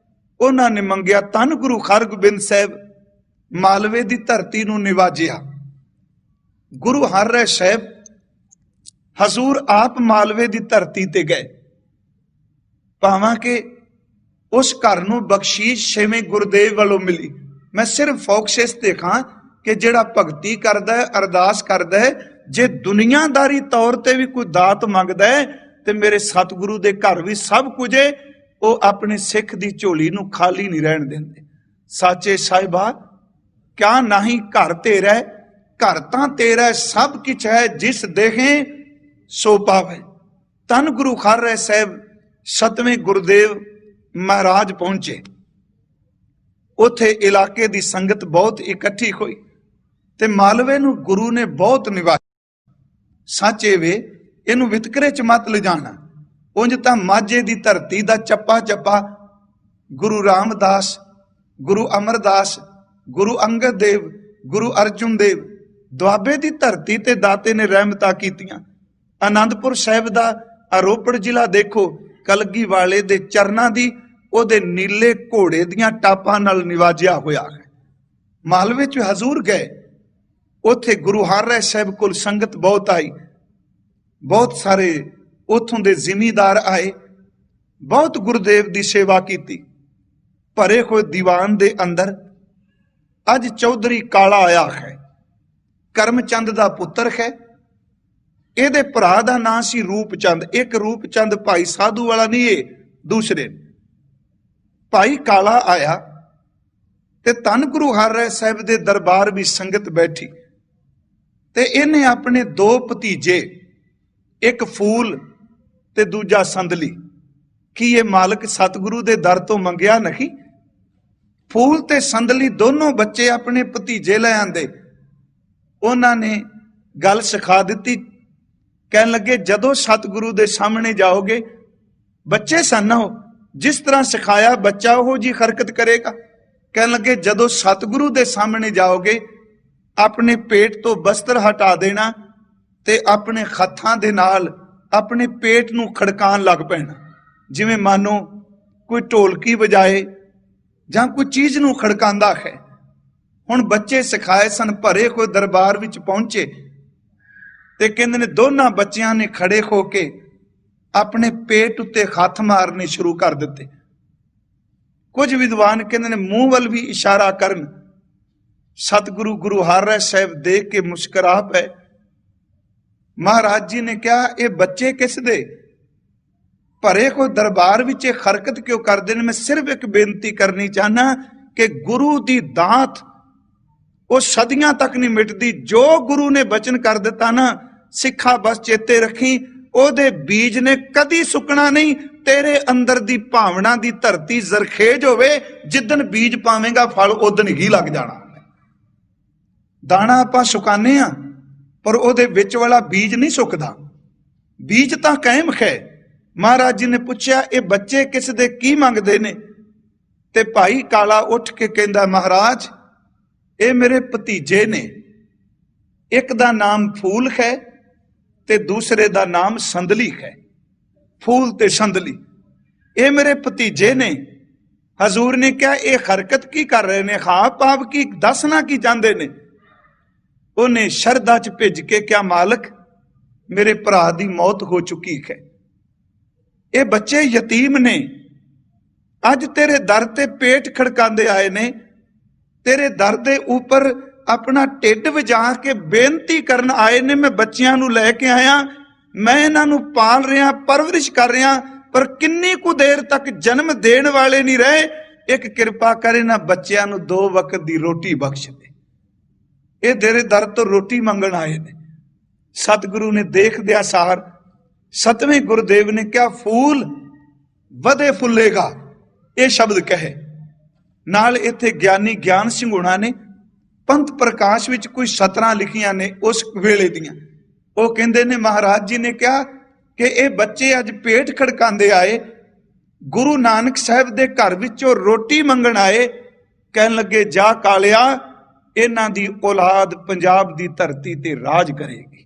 ਉਹਨਾਂ ਨੇ ਮੰਗਿਆ। ਧੰਨ ਗੁਰੂ ਹਰਗੋਬਿੰਦ ਸਾਹਿਬ ਮਾਲਵੇ ਦੀ ਧਰਤੀ ਨੂੰ ਨਿਵਾਜਿਆ। ਗੁਰੂ ਹਰਿਰਾਏ ਸਾਹਿਬ ਹਜ਼ੂਰ ਆਪ ਮਾਲਵੇ ਦੀ ਧਰਤੀ ਤੇ ਗਏ, ਭਾਵਾਂ ਕਿ ਉਸ ਘਰ ਨੂੰ ਬਖਸ਼ੀਸ਼ ਛੇਵੇਂ ਗੁਰਦੇਵ ਵੱਲੋਂ ਮਿਲੀ। ਮੈਂ ਸਿਰਫ ਫੋਕਸ ਇਸ ਤੇ ਖਾਂ ਕਿ ਜਿਹੜਾ ਭਗਤੀ ਕਰਦਾ ਹੈ, ਅਰਦਾਸ ਕਰਦਾ ਹੈ, ਜੇ ਦੁਨੀਆਦਾਰੀ ਤੌਰ ਤੇ ਵੀ ਕੋਈ ਦਾਤ ਮੰਗਦਾ ਹੈ ਤੇ ਮੇਰੇ ਸਤਿਗੁਰੂ ਦੇ ਘਰ ਵੀ ਸਭ ਕੁਝ ਹੈ। ਉਹ ਆਪਣੇ ਸਿੱਖ ਦੀ ਝੋਲੀ ਨੂੰ ਖਾਲੀ ਨਹੀਂ ਰਹਿਣ ਦਿੰਦੇ। ਸਾਚੇ ਸਾਹਿਬਾ ਕਿਆ ਨਹੀਂ ਘਰ ਤੇਰਾ, ਘਰ ਤਾਂ ਤੇਰਾ ਸਭ ਕੁਛ ਹੈ, ਜਿਸ ਦੇਖੇ ਸੋ ਪਾਵੇ। ਧੰਨ ਗੁਰੂ ਹਰਿਰਾਏ ਸਾਹਿਬ ਸਤਵੇਂ ਗੁਰਦੇਵ ਮਹਾਰਾਜ ਪਹੁੰਚੇ। ਉੱਥੇ ਇਲਾਕੇ ਦੀ ਸੰਗਤ ਬਹੁਤ ਇਕੱਠੀ ਹੋਈ ਤੇ ਮਾਲਵੇ ਨੂੰ ਗੁਰੂ ਨੇ ਬਹੁਤ ਨਿਵਾਜਿਆ। ਸੱਚ ਇਹ ਵੇ ਇਹਨੂੰ ਵਿਤਕਰੇ 'ਚ ਮਤ ਲਿਜਾਣਾ। ਉਂਝ ਤਾਂ ਮਾਝੇ ਦੀ ਧਰਤੀ ਦਾ ਚੱਪਾ ਚੱਪਾ ਗੁਰੂ ਰਾਮਦਾਸ, ਗੁਰੂ ਅਮਰਦਾਸ, ਗੁਰੂ ਅੰਗਦ ਦੇਵ, ਗੁਰੂ ਅਰਜੁਨ ਦੇਵ, ਦੁਆਬੇ ਦੀ ਧਰਤੀ ਤੇ ਦਾਤੇ ਨੇ ਰਹਿਮਤਾਂ ਕੀਤੀਆਂ। ਆਨੰਦਪੁਰ ਸਾਹਿਬ ਦਾ ਰੋਪੜ ਜ਼ਿਲ੍ਹਾ ਦੇਖੋ, ਕਲਗੀ ਵਾਲੇ ਦੇ ਚਰਨਾਂ ਦੀ, ਉਹਦੇ ਨੀਲੇ ਘੋੜੇ ਦੀਆਂ ਟਾਪਾਂ ਨਾਲ ਨਿਵਾਜਿਆ ਹੋਇਆ ਹੈ। ਮਾਲਵੇ 'ਚ ਹਜ਼ੂਰ ਗਏ, ਉੱਥੇ ਗੁਰੂ ਹਰਿਰਾਏ ਸਾਹਿਬ ਕੋਲ ਸੰਗਤ ਬਹੁਤ ਆਈ। ਬਹੁਤ ਸਾਰੇ ਉੱਥੋਂ ਦੇ ਜ਼ਿਮੀਂਦਾਰ ਆਏ, ਬਹੁਤ ਗੁਰਦੇਵ ਦੀ ਸੇਵਾ ਕੀਤੀ। ਭਰੇ ਹੋਏ ਦੀਵਾਨ ਦੇ ਅੰਦਰ ਅੱਜ ਚੌਧਰੀ ਕਾਲਾ ਆਇਆ ਹੈ, ਕਰਮਚੰਦ ਦਾ ਪੁੱਤਰ ਹੈ। ਇਹਦੇ ਭਰਾ ਦਾ ਨਾਂ ਸੀ ਰੂਪਚੰਦ। ਇੱਕ ਰੂਪਚੰਦ ਭਾਈ ਸਾਧੂ ਵਾਲਾ ਨਹੀਂ, ਇਹ ਦੂਸਰੇ ਭਾਈ ਕਾਲਾ ਆਇਆ ਤੇ ਧੰਨ ਗੁਰੂ ਹਰਿਰਾਏ ਸਾਹਿਬ ਦੇ ਦਰਬਾਰ ਵੀ ਸੰਗਤ ਬੈਠੀ ਤੇ ਇਹਨੇ ਆਪਣੇ ਦੋ ਭਤੀਜੇ, ਇੱਕ ਫੂਲ ਤੇ ਦੂਜਾ ਸੰਦਲੀ। ਕੀ ਇਹ ਮਾਲਕ ਸਤਿਗੁਰੂ ਦੇ ਦਰ ਤੋਂ ਮੰਗਿਆ ਨਹੀਂ? ਫੂਲ ਤੇ ਸੰਦਲੀ ਦੋਨੋਂ ਬੱਚੇ ਆਪਣੇ ਭਤੀਜੇ ਲੈ ਆਂਦੇ। ਉਹਨਾਂ ਨੇ ਗੱਲ ਸਿਖਾ ਦਿੱਤੀ। ਕਹਿਣ ਲੱਗੇ ਜਦੋਂ ਸਤਿਗੁਰੂ ਦੇ ਸਾਹਮਣੇ ਜਾਓਗੇ, ਬੱਚੇ ਸਨ ਉਹ, जिस तरह सिखाया बच्चा वो जी हरकत करेगा। कहने लगे जदों सतगुरु दे सामने जाओगे अपने पेट तो वस्त्र हटा देना ते अपने हत्थां दे नाल अपने पेट नूं खड़कान लग पैना, जिवें मानो कोई ढोलकी बजाए जां कोई चीज नूं खड़कांदा है। हुण बच्चे सिखाए सन, भरे कोई दरबार विच पहुंचे ते कहंदे ने दोनों बच्चियां ने खड़े होके अपने पेट उत्ते हथ मारने शुरू कर दिते। कुछ विद्वान कहते हैं मुंह वाल भी इशारा करन। सतगुरु गुरु हर राय साहब देख के मुस्करा पे। महाराज जी ने कहा ये बच्चे किस दे भरे को दरबार विच हरकत क्यों करते हैं? मैं सिर्फ एक बेनती करनी चाहना कि गुरु दी दात वो सदियां तक नहीं मिटती। जो गुरु ने वचन कर दिता ना सिखा बस चेते रखी, ओदे बीज ने कदी सुकना नहीं। तेरे अंदर दी भावना दी धरती जरखेज होवे, जिदन बीज पावेगा फल उदन ही लग जाना। दाना आपां सुकाने आ पर ओदे विच वाला बीज नहीं सुकदा, बीज तां कायम है। महाराज जी ने पूछया ये बच्चे किस दे की मंगदे ने? ते भाई काला उठ के कहंदा महाराज ये मेरे भतीजे ने, एक दा नाम फूल है ते दूसरे दा नाम संदली है। फूल ते संदली ये मेरे भतीजे ने। हजूर ने कहा ये हरकत की कर रहे ने? हाँ पाप की दसना की चाहते ने? उन्हें शरदा च भेज के क्या मालक मेरे भरा दी मौत हो चुकी है, ये बच्चे यतीम ने, अज तेरे दर ते पेट खड़कांदे आए ने, तेरे दर दे ऊपर अपना ढिड वजा के बेनती करन आए ने। मैं बच्चियां नूं लैके आया, मैं इन्हां नूं पाल रहा परवरिश कर रहा, पर किन्नी कु देर तक जन्म देण वाले नहीं रहे। एक किरपा कर इन्हां बच्चियां नूं 2 वक्त दी रोटी बख्श दे। ये तेरे दर तो रोटी मंगण आए ने। सतगुरु ने देख दिया सार, 7वें गुरुदेव ने क्या फूल वधे फुलेगा ये शब्द कहे। नाल इत्थे ज्ञानी ज्ञान सिंह हुणां ने पंथ प्रकाश विच कोई 17 लिखियां ने उस वेले दियां। वो कहंदे ने महाराज जी ने कहा कि ये बच्चे अज पेट खड़कांदे आए, गुरु नानक साहब दे घर विचों रोटी मंगण आए। कहन लगे जा कालिया इन्हां दी औलाद पंजाब दी धरती ते राज करेगी,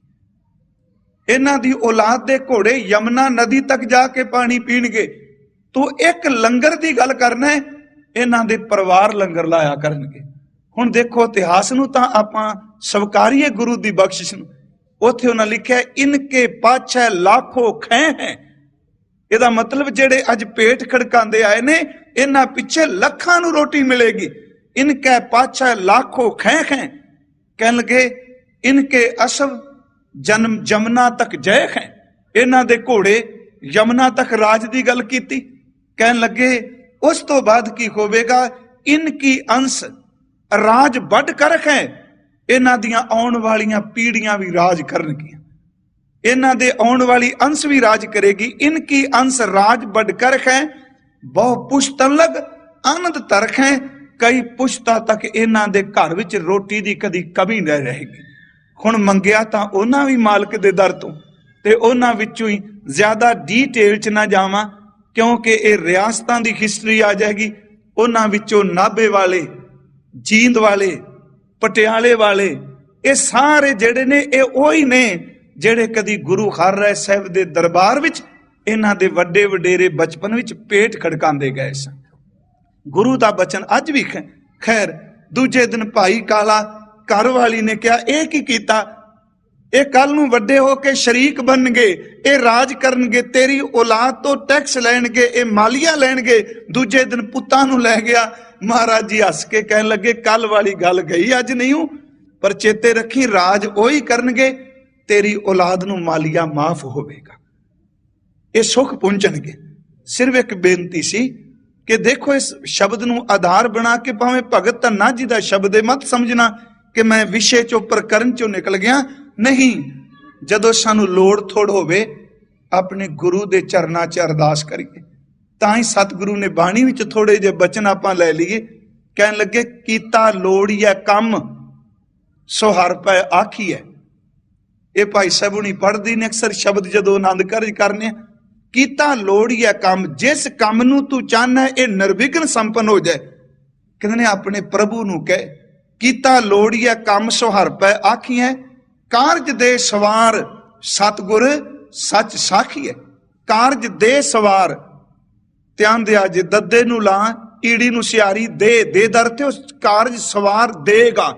इन्हां दी औलाद दे घोड़े यमुना नदी तक जाके पानी पीणगे। तू एक लंगर दी गल करना है, इन्हां दे परिवार लंगर लाया करनगे। हुण देखो इतिहास नूं तां आपां स्वीकारीए गुरु दी बख्शिश नूं। उत्थे उन्हां लिखिआ इनके पाछे लाखों खै हैं। इहदा मतलब जेड़े अज पेट खड़कांदे आए ने इन्हां पिछे लखां नूं रोटी मिलेगी। इनके पाछे लाखों खै हैं। कहन लगे इनके असव जन्म जमुना तक जय हैं। इन्हां दे घोड़े यमुना तक राज दी गल कीती। कहन लगे उस तो बाद की होवेगा, इनकी अंश राज बढ़ कर है, इन्हां दियां आउण वालियां पीढ़ियां भी राज करनगियां, इन्हां दे आउण वाली अंश भी राज करेगी। इनकी अंश राज बढ़ कर है, बहु पुश्तन लग आनंद तरख है। कई पुश्ता तक इन्हां दे घर विच रोटी दी कदी कमी नहीं रहेगी। हुण मंगिया तां उन्हां भी मालक दे दर तों ते उन्हां विचों ही ज्यादा डिटेल च ना जावां क्योंकि ये रियासतां दी हिस्टरी आ जाएगी। उन्हां विचों नाभे वाले, जींद वाले, पटियाले वाले, ये सारे जेड़े ने ये ओही ने जेड़े कदी गुरु हर राय साहब दे दरबार विच इन्हां दे वड्डे वडेरे बचपन विच पेट खड़कांदे गए सन। गुरु दा बचन अज भी खैर। दूजे दिन भाई काला घर वाली ने कहा यह की कीता, ये कल नूं वड्डे होके शरीक बनगे, ये राज करनगे, तेरी औलाद तो टैक्स लैणगे, ये मालिया लैणगे। दूजे दिन पुत्तां नूं लै गया। महाराज जी हस के कहन लगे कल वाली गल गई अज नहीं हूं, पर चेते रखी राज ओही करनगे, तेरी औलाद नूं मालिया माफ होवेगा, ये सुख पहुंचणगे। सिर्फ एक बेनती सी कि देखो इस शब्द नूं आधार बना के भावें भगत धन्ना जी दा शब्द है, मत समझना कि मैं विषय चों प्रकरण चों निकल गया। नहीं, जदों सानू लोड़ थोड़ होवे अपने गुरु दे चरनां च अरदास करिए। तां ही सतगुरु ने बाणी विच थोड़े जे बचन आपां लै लईए। कहन लगे कीता लोड़िए कम सो हर पै आखीए। ये भाई साहब हुणी पढ़दी ने अक्सर शब्द जदों आनंद कारज करने, ਕੀਤਾ ਲੋੜੀਆ ਕੰਮ, ਜਿਸ ਕੰਮ ਨੂੰ ਤੂੰ ਚਾਹਨਾ ਇਹ ਨਿਰਵਿਘਨ ਸੰਪन्न ਹੋ ਜਾਏ। ਕਹਿੰਦੇ ਨੇ ਆਪਣੇ ਪ੍ਰਭੂ ਨੂੰ ਕਹੇ, ਕੀਤਾ ਲੋੜੀਆ ਕੰਮ ਸੋ ਹਰ ਪੈ ਆਖੀਐ, ਕਾਰਜ ਦੇ ਸਵਾਰ ਸਤਿਗੁਰ ਸੱਚ ਸਾਖੀਐ। ਕਾਰਜ ਦੇ ਸਵਾਰ, ਧਿਆਨ ਦਿਆ ਜੇ ਦੱਦੇ ਨੂੰ ਲਾ ਈੜੀ ਨੂੰ ਸਿਆਰੀ, ਦੇ ਦਰ ਤੇ ਉਸ ਕਾਰਜ ਸਵਾਰ ਦੇਗਾ।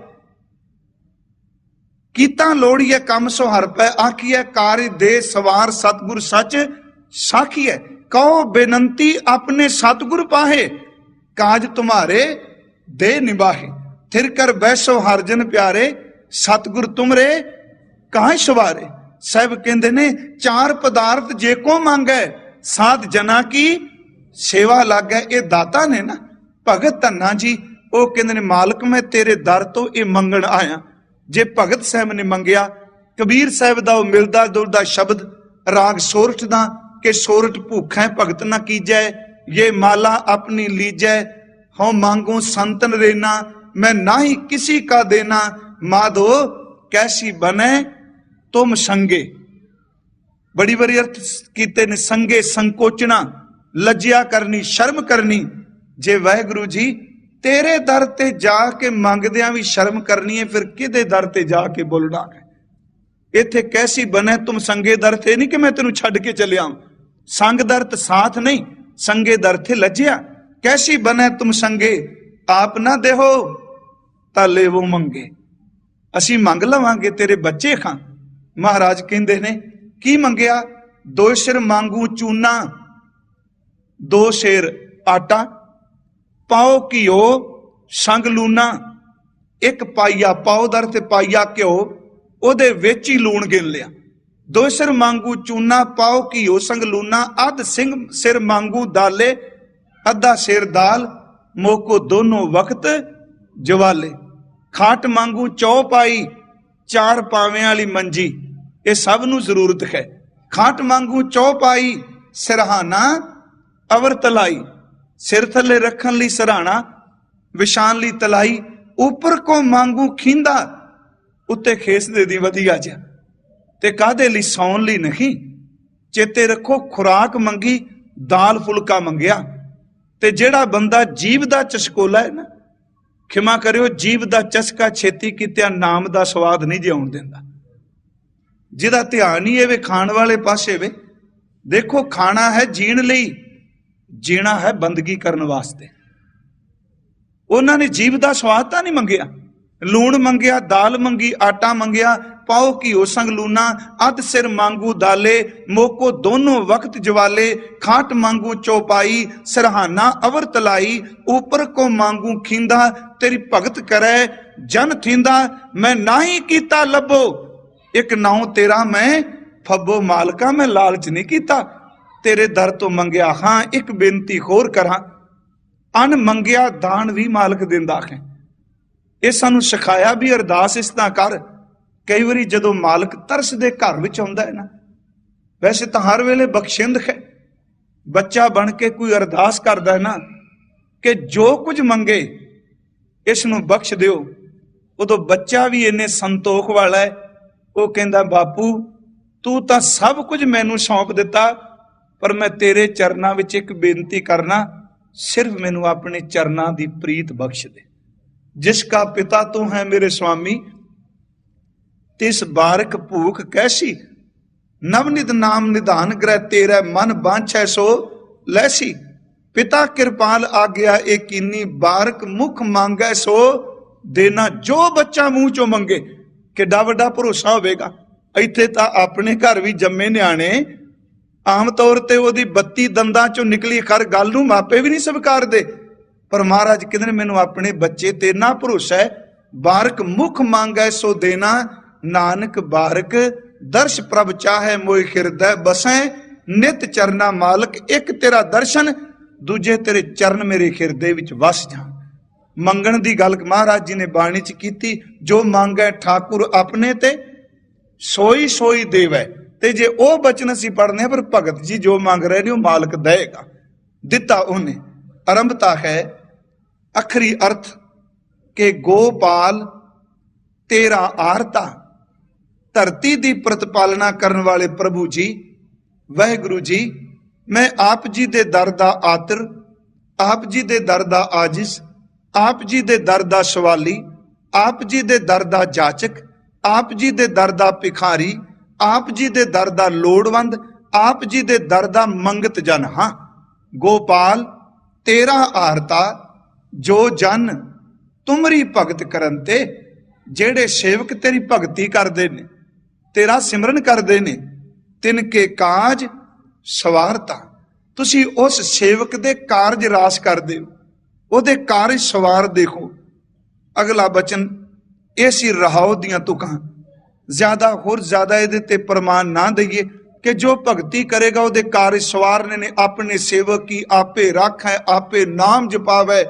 ਕੀਤਾ ਲੋੜੀਏ ਕੰਮ ਸੋ ਹਰ ਪੈ ਆਖੀਐ, ਕਾਰਜ ਦੇ ਸਵਾਰ ਸਤਿਗੁਰ ਸੱਚ ਸਾਖੀਐ। ਕਹੋ ਬੇਨੰਤੀ ਆਪਣੇ ਸਤਿਗੁਰ ਪਾਹੇ, ਕਾਜ ਤੁਮਾਰੇ ਦੇ ਨਿਭਾਹੇ। ਥਿਰ ਕਰ ਬੈਸੋ ਹਰ ਜਨ ਪਿਆਰੇ, ਸਤਿਗੁਰ ਤੁਮਰੇ ਕਾਹ ਸਵਾਰੇ। ਸਾਹਿਬ ਕਹਿੰਦੇ ਨੇ ਚਾਰ ਪਦਾਰਥ ਜੇ ਕੋ ਮੰਗੈ, ਸਾਧ ਜਨਾ ਕੀ ਸੇਵਾ ਲੱਗੈ। ਇਹ ਦਾਤਾ ਨੇ ਨਾ ਭਗਤ ਧੰਨਾ ਜੀ, ਉਹ ਕਹਿੰਦੇ ਨੇ ਮਾਲਕ ਮੈਂ ਤੇਰੇ ਦਰ ਤੋਂ ਇਹ ਮੰਗਣ ਆਇਆ। ਜੇ ਭਗਤ ਸਾਹਿਬ ਨੇ ਮੰਗਿਆ, ਕਬੀਰ ਸਾਹਿਬ ਦਾ ਉਹ ਮਿਲਦਾ ਜੁਲਦਾ ਸ਼ਬਦ ਰਾਗ ਸੋਰਠ ਦਾ ਕਿ ਸੋਰਠ ਭੁੱਖੈ ਭਗਤ ਨਾ ਕੀਜੈ, ਇਹ ਮਾਲਾ ਆਪਣੀ ਲੀਜੈ। ਹਉ ਮੰਗੋ ਸੰਤਨ ਰੇਨਾ, ਮੈਂ ਨਾਹੀ ਕਿਸੀ ਕਾ ਦੇਨਾ। ਮਾਧੋ ਕੈਸੀ ਬਨੇ ਤੁਮ ਸੰਗੇ। ਬੜੀ ਬੜੀ ਅਰਥ ਕੀਤੇ ਨੇ, ਸੰਗੇ ਸੰਕੋਚਣਾ, ਲੱਜਿਆ ਕਰਨੀ, ਸ਼ਰਮ ਕਰਨੀ। ਜੇ ਵਾਹਿਗੁਰੂ ਜੀ ਤੇਰੇ ਦਰ ਤੇ ਜਾ ਕੇ ਮੰਗਦਿਆਂ ਵੀ ਸ਼ਰਮ ਕਰਨੀ ਹੈ, ਫਿਰ ਕਿਹਦੇ ਦਰ ਤੇ ਜਾ ਕੇ ਬੋਲਣਾ ਹੈ। ਇੱਥੇ ਕੈਸੀ ਬਨੇ ਤੁਮ ਸੰਗੇ ਦਰ ਤੇ ਨਹੀਂ ਕਿ ਮੈਂ ਤੈਨੂੰ ਛੱਡ ਕੇ ਚੱਲਿਆ, ਸੰਗ ਦਰ ਤੇ ਸਾਥ ਨਹੀਂ, ਸੰਗੇ ਦਰ ਤੇ ਲੱਜਿਆ। ਕੈਸੀ ਬਨੇ ਤੁਮ ਸੰਗੇ, ਆਪ ਨਾ ਦੇਹੋ ਤਾਂ ਲੈਵੋ ਮੰਗੇ। ਅਸੀਂ ਮੰਗ ਲਵਾਂਗੇ ਤੇਰੇ ਬੱਚੇ ਖਾਂ। ਮਹਾਰਾਜ ਕਹਿੰਦੇ ਨੇ ਕੀ ਮੰਗਿਆ, 2 ਸਿਰ ਮੰਗੂ ਚੂਨਾ, 2 ਸੇਰ ਆਟਾ, ਪਾਓ ਘਿਓ ਸੰਗ ਲੂਣਾ। 1 ਪਾਈਆ ਪਾਓ ਦਰ ਤੇ ਪਾਈਆ ਘਿਓ, ਉਹਦੇ ਵਿੱਚ ਹੀ ਲੂਣ ਗਿਣ ਲਿਆ। 2 ਸਿਰ ਮੰਗੂ ਚੂਨਾ, ਪਾਓ ਘਿਓ ਸੰਗ ਲੂਣਾ। ਅੱਧ ਸਿਰ ਮੰਗੂ ਦਾਲੇ, ਅੱਧਾ ਸਿਰ ਦਾਲ, ਮੋਕੋ ਦੋਨੋਂ ਵਕਤ ਜਵਾਲੇ। ਖਾਟ ਮੰਗੂ ਚੌਪਾਈ, 4 ਪਾਵਿਆਂ ਵਾਲੀ ਮੰਜੀ, ਇਹ ਸਭ ਨੂੰ ਜ਼ਰੂਰਤ ਹੈ। ਖਾਟ ਮੰਗੂ ਚੌਪਾਈ, ਸਿਰਹਾਨਾ ਅਵਰ ਤਲਾਈ, ਸਿਰ ਥੱਲੇ ਰੱਖਣ ਲਈ ਸਿਰਹਾਣਾ, ਵਿਛਾਣ ਲਈ ਤਲਾਈ। ਉੱਪਰ ਕੋ ਮੰਗੂ ਖੀਂਦਾ, ਉੱਤੇ ਖੇਸ ਦੇ ਦੀ ਵਧੀਆ ਜਿਹਾ। ਤੇ ਕਾਹਦੇ ਲਈ, ਸੌਣ ਲਈ ਨਹੀਂ। ਚੇਤੇ ਰੱਖੋ ਖੁਰਾਕ ਮੰਗੀ, ਦਾਲ ਫੁਲਕਾ ਮੰਗਿਆ। ਤੇ ਜਿਹੜਾ ਬੰਦਾ ਜੀਵ ਦਾ ਚਸਕੋਲਾ ਹੈ ਨਾ, ਖਿਮਾ ਕਰਿਓ, ਜੀਵ ਦਾ ਚਸਕਾ ਛੇਤੀ ਕੀਤਿਆਂ ਨਾਮ ਦਾ ਸਵਾਦ ਨਹੀਂ ਜਿਉਣ ਦਿੰਦਾ। ਜਿਹਦਾ ਧਿਆਨ ਹੀ ਇਹ ਖਾਣ ਵਾਲੇ ਪਾਸੇ ਵੇ। ਦੇਖੋ ਖਾਣਾ ਹੈ ਜੀਣ ਲਈ, ਜੀਣਾ ਹੈ ਬੰਦਗੀ ਕਰਨ ਵਾਸਤੇ। ਉਹਨਾਂ ਨੇ ਜੀਵ ਦਾ ਸਵਾਦ ਤਾਂ ਨਹੀਂ ਮੰਗਿਆ। ਲੂਣ ਮੰਗਿਆ, ਦਾਲ ਮੰਗੀ, ਆਟਾ ਮੰਗਿਆ, ਪਾਓ ਘਿਓ ਸੰਗ ਲੂਣਾ। ਅੱਧ ਸਿਰ ਮੰਗੂ ਦਾਲੇ, ਮੋਕੋ ਦੋਨੋਂ ਵਕਤ ਜਵਾਲੇ। ਖਾਟ ਮੰਗੂ ਚੌਪਾਈ, ਸਿਰਹਾਨਾ ਅਵਰ ਤਲਾਈ। ਉੱਪਰ ਕੋ ਮੰਗੂ ਖੀਂਦਾ, ਤੇਰੀ ਭਗਤ ਕਰੈ ਜਨ ਥੀਂਦਾ। ਮੈਂ ਨਾਹੀ ਕੀਤਾ ਲੱਭੋ, ਇੱਕ ਨਾਉ ਤੇਰਾ ਮੈਂ ਫੱਬੋ। ਮਾਲਕਾ ਮੈਂ ਲਾਲਚ ਨਹੀਂ ਕੀਤਾ, ਤੇਰੇ ਦਰ ਤੋਂ ਮੰਗਿਆ ਹਾਂ। ਇੱਕ ਬੇਨਤੀ ਹੋਰ ਕਰਾਂ, ਅਨ ਮੰਗਿਆ ਦਾਨ ਵੀ ਮਾਲਕ ਦਿੰਦਾ ਹੈ। ਇਹ ਸਾਨੂੰ ਸਿਖਾਇਆ ਵੀ ਅਰਦਾਸ ਇਸ ਤਰ੍ਹਾਂ ਕਰ। ਕਈ ਵਾਰੀ ਜਦੋਂ ਮਾਲਕ ਤਰਸ ਦੇ ਘਰ ਵਿੱਚ ਆਉਂਦਾ ਹੈ ਨਾ, ਵੈਸੇ ਤਾਂ ਹਰ ਵੇਲੇ ਬਖਸ਼ਿੰਦ ਹੈ। ਬੱਚਾ ਬਣ ਕੇ ਕੋਈ ਅਰਦਾਸ ਕਰਦਾ ਹੈ ਨਾ ਕਿ ਜੋ ਕੁਝ ਮੰਗੇ ਇਸ ਨੂੰ ਬਖਸ਼ ਦਿਓ, ਉਦੋਂ ਬੱਚਾ ਵੀ ਇੰਨੇ ਸੰਤੋਖ ਵਾਲਾ ਹੈ। ਉਹ ਕਹਿੰਦਾ ਬਾਪੂ ਤੂੰ ਤਾਂ ਸਭ ਕੁਝ ਮੈਨੂੰ ਸੌਂਪ ਦਿੱਤਾ, ਪਰ ਮੈਂ ਤੇਰੇ ਚਰਨਾਂ ਵਿੱਚ ਇੱਕ ਬੇਨਤੀ ਕਰਨਾ, ਸਿਰਫ ਮੈਨੂੰ ਆਪਣੇ ਚਰਨਾਂ ਦੀ ਪ੍ਰੀਤ ਬਖਸ਼ ਦੇ। ਜਿਸ ਕਾ ਪਿਤਾ ਤੂੰ ਹੈ ਮੇਰੇ ਸੁਆਮੀ, ਤਿਸ ਬਾਰਕ ਭੂਖ ਕੈਸੀ। ਨਵਨਿਤ ਨਾਮ ਨਿਧਾਨ ਗ੍ਰਹਿ, ਤੇਰਾ ਮਨ ਬਾਂਛੈ ਸੋ ਲੈਸੀ। ਪਿਤਾ ਕਿਰਪਾਲ ਆਗਿਆ ਇਹ ਕੀਨੀ, ਬਾਰਕ ਮੁਖ ਮੰਗੈ ਸੋ ਦੇਣਾ। ਜੋ ਬੱਚਾ ਮੂੰਹ ਚੋਂ ਮੰਗੇ, ਕਿੱਡਾ ਵੱਡਾ ਭਰੋਸਾ ਹੋਵੇਗਾ। ਇੱਥੇ ਤਾਂ ਆਪਣੇ ਘਰ ਵੀ ਜੰਮੇ ਨਿਆਣੇ ਆਮ ਤੌਰ ਤੇ ਉਹਦੀ 32 ਦੰਦਾਂ ਚੋਂ ਨਿਕਲੀ ਖਰ ਗੱਲ ਨੂੰ ਮਾਪੇ ਵੀ ਨਹੀਂ ਸਵੀਕਾਰਦੇ। ਪਰ ਮਹਾਰਾਜ ਕਹਿੰਦੇ ਨੇ ਮੈਨੂੰ ਆਪਣੇ ਬੱਚੇ ਤੇ ਨਾ ਭਰੋਸਾ ਹੈ। ਬਾਰਕ ਮੁਖ ਮੰਗੈ ਸੋ ਦੇਣਾ, ਨਾਨਕ ਬਾਰਕ ਦਰਸ਼ ਪ੍ਰਭ ਚਾਹੈ ਮੋਇ ਹਿਰਦੈ ਬਸੈ। ਨਿਤ ਚਰਨਾ ਮਾਲਕ, ਇੱਕ ਤੇਰਾ ਦਰਸ਼ਨ, ਦੂਜੇ ਤੇਰੇ ਚਰਨ ਮੇਰੇ ਹਿਰਦੇ ਵਿੱਚ ਵਸ ਜਾਣ। ਮੰਗਣ ਦੀ ਗੱਲ ਮਹਾਰਾਜ ਜੀ ਨੇ ਬਾਣੀ ਚ ਕੀਤੀ, ਜੋ ਮੰਗੈ ਠਾਕੁਰ ਆਪਣੇ ਤੇ ਸੋਈ ਸੋਈ ਦੇਵੈ। ਤੇ ਜੇ ਉਹ ਬਚਨ ਅਸੀਂ ਪੜ੍ਹਨੇ, ਪਰ ਭਗਤ ਜੀ ਜੋ ਮੰਗ ਰਹੇ ਨੇ ਉਹ ਮਾਲਕ ਦੇਗਾ। ਦਿੱਤਾ ਉਹਨੇ। ਆਰੰਭਤਾ ਹੈ ਅਖਰੀ ਅਰਥ ਕਿ ਗੋਪਾਲ ਤੇਰਾ ਆਰਤਾ। ਧਰਤੀ ਦੀ ਪ੍ਰਤਪਾਲਨਾ ਕਰਨ ਵਾਲੇ ਪ੍ਰਭੂ ਜੀ ਵਾਹਿਗੁਰੂ ਜੀ मैं आप जी दे दर दा आतर, आप जी दे दर दा आजिज़, आप जी दे दर दा सवाली, आप जी दे दर दा जाचक, आप जी दे दर दा भिखारी, आप जी दे दर दा लोड़वंद, आप जी दे दर दा मंगत जन हां। गोपाल तेरा आरता जो जन तुमरी भगत करन ते, जेड़े सेवक तेरी भगती करते ने, तेरा सिमरन करते ने, तिनके काज सवारता। तुसी उस सेवक दे कारज रास करदे हो, ओदे कारज सवार देखो। अगला बचन ऐसी रहाओ दियां तुकां, ज्यादा होर ज्यादा इहदे ते प्रमाण ना दईए कि जो भगती करेगा ओदे कारज सवारने ने। अपने सेवक की आपे राखै, आपे नाम जपावै,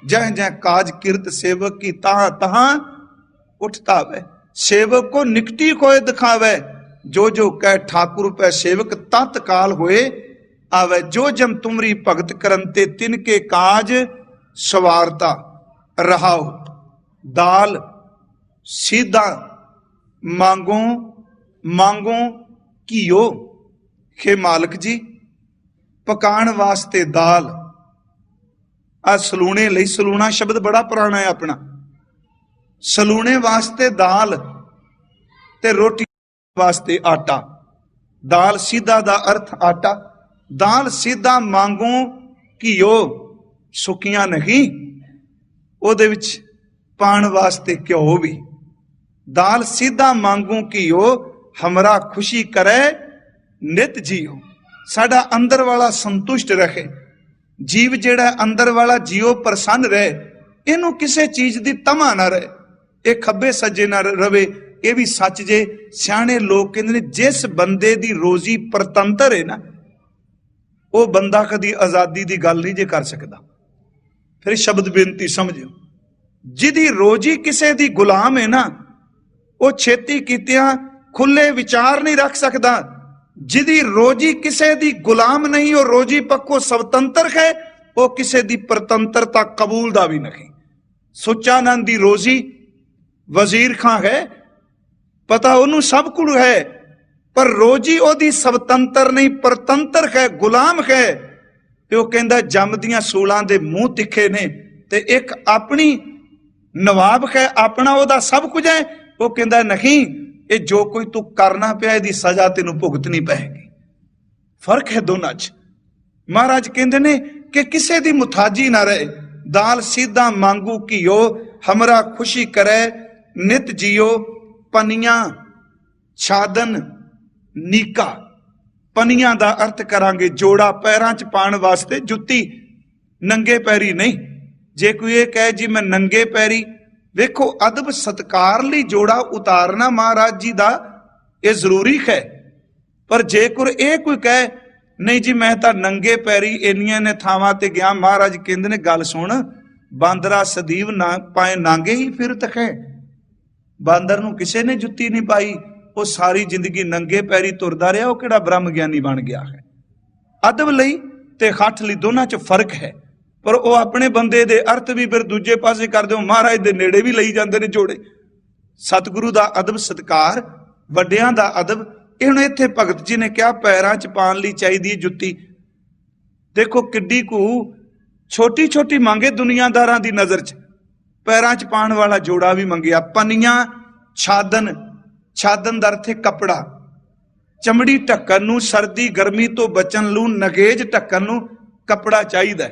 जह जह काज किरत सेवक की तहां तहां उठता वै। सेवक को निकटी खोए दिखावै, जो जो कह ठाकुर पै सेवक तत्काल होए आवे। जो जम तुमरी भगत करन ते तिनके काज सवारता। रहाओ दाल सीधा मांगो मांगो घीओ। हे मालक जी पकाण वास्ते दाल, आ सलूने लई, सलूना शब्द बड़ा पुराना है अपना, सलूने वास्ते दाल ते रोटी वास्ते आटा। दाल सीधा दा अर्थ आटा। दाल सीधा मांगो घीओ, सुकियां नहीं, ओदे विच पाण वास्ते घ्यो भी। दाल सीधा मांगू घीओ, हमरा खुशी करे नित जीओ। साडा अंदर वाला संतुष्ट रहे, जीव जेड़ा अंदर वाला जीओ प्रसन्न रहे, इनू किसी चीज की तमा ना रहे, ये खब्बे सज्जे ना रवे। ये भी सच जे सियाणे लोग कहते ने जिस बंदे दी रोजी परतंत्र है ना, वो बंदा कदी आजादी की गल नहीं जे कर सकता। फिर शब्द बेनती समझो, जिदी रोजी किसी दी गुलाम है ना, वो छेती कीतियां खुले विचार नहीं रख सकता। जिदी रोजी किसी दी गुलाम नहीं, वो रोजी पक्को स्वतंत्र है, वो किसी दी परतंत्रता कबूलदा भी नहीं। सुचानंद दी रोजी वजीर खां है, पता उन्होंने सब कुछ है, पर रोजी ओदी स्वतंत्र नहीं, परतंत्र है, गुलाम है। तो कहता जमदियां सूलां दे मुंह तिखे ने, ते एक अपनी नवाब है, अपना ओदा सब कुछ है। वो कहता नहीं, ये जो कोई तू करना पिया इहदी सजा तेनू भुगतनी पैगी। फर्क है दोनों च। महाराज कहते ने कि किसी दी मुथाजी ना रहे। दाल सीधा मांगू घीओ, हमरा खुशी करे नित जियो। पनियां छादन नीका। पनियां दा अर्थ करांगे जोड़ा, पैरां च पाण वास्ते जुत्ती, नंगे पैरी नहीं। जे कोई ये कहे जी मैं नंगे पैरी, देखो अदब सत्कार लई जोड़ा उतारना महाराज जी दा ये जरूरी है। पर जेकर ये कोई कहे नहीं जी मैं तां नंगे पैरी इन्नियां ने थावां ते गया, महाराज कहंदे ने गल सुन, बांदरा सदीव ना पाए नांगे ही फिरत है। बांदर नूं किसे ने जुत्ती नहीं पाई, वो सारी जिंदगी नंगे पैरी तुरदा रहा, वो किहड़ा ब्रह्म ज्ञानी बन गया है। अदब लई ते हठ लई दोनां च फर्क है, पर वो अपने बंदे दे अर्थ भी फिर दूजे पासे कर दो, महाराज दे नेड़े भी लई जांदे ने जोड़े। सतगुरु दा अदब सत्कार, वड्डियां दा अदब। ये हुण इत्थे भगत जी ने कहा पैरां च पाण लई चाहीदी जुत्ती। देखो किड्डी कू छोटी छोटी मंगे दुनियादारां दी नजर च, पैरां च पाण वाला जोड़ा भी मंगिया। पनियां छादन, छादन दा अर्थ है कपड़ा। चमड़ी ढक्कन नूं सर्दी गर्मी तो बचन लू नगेज ढक्कन नूं कपड़ा चाहिदा।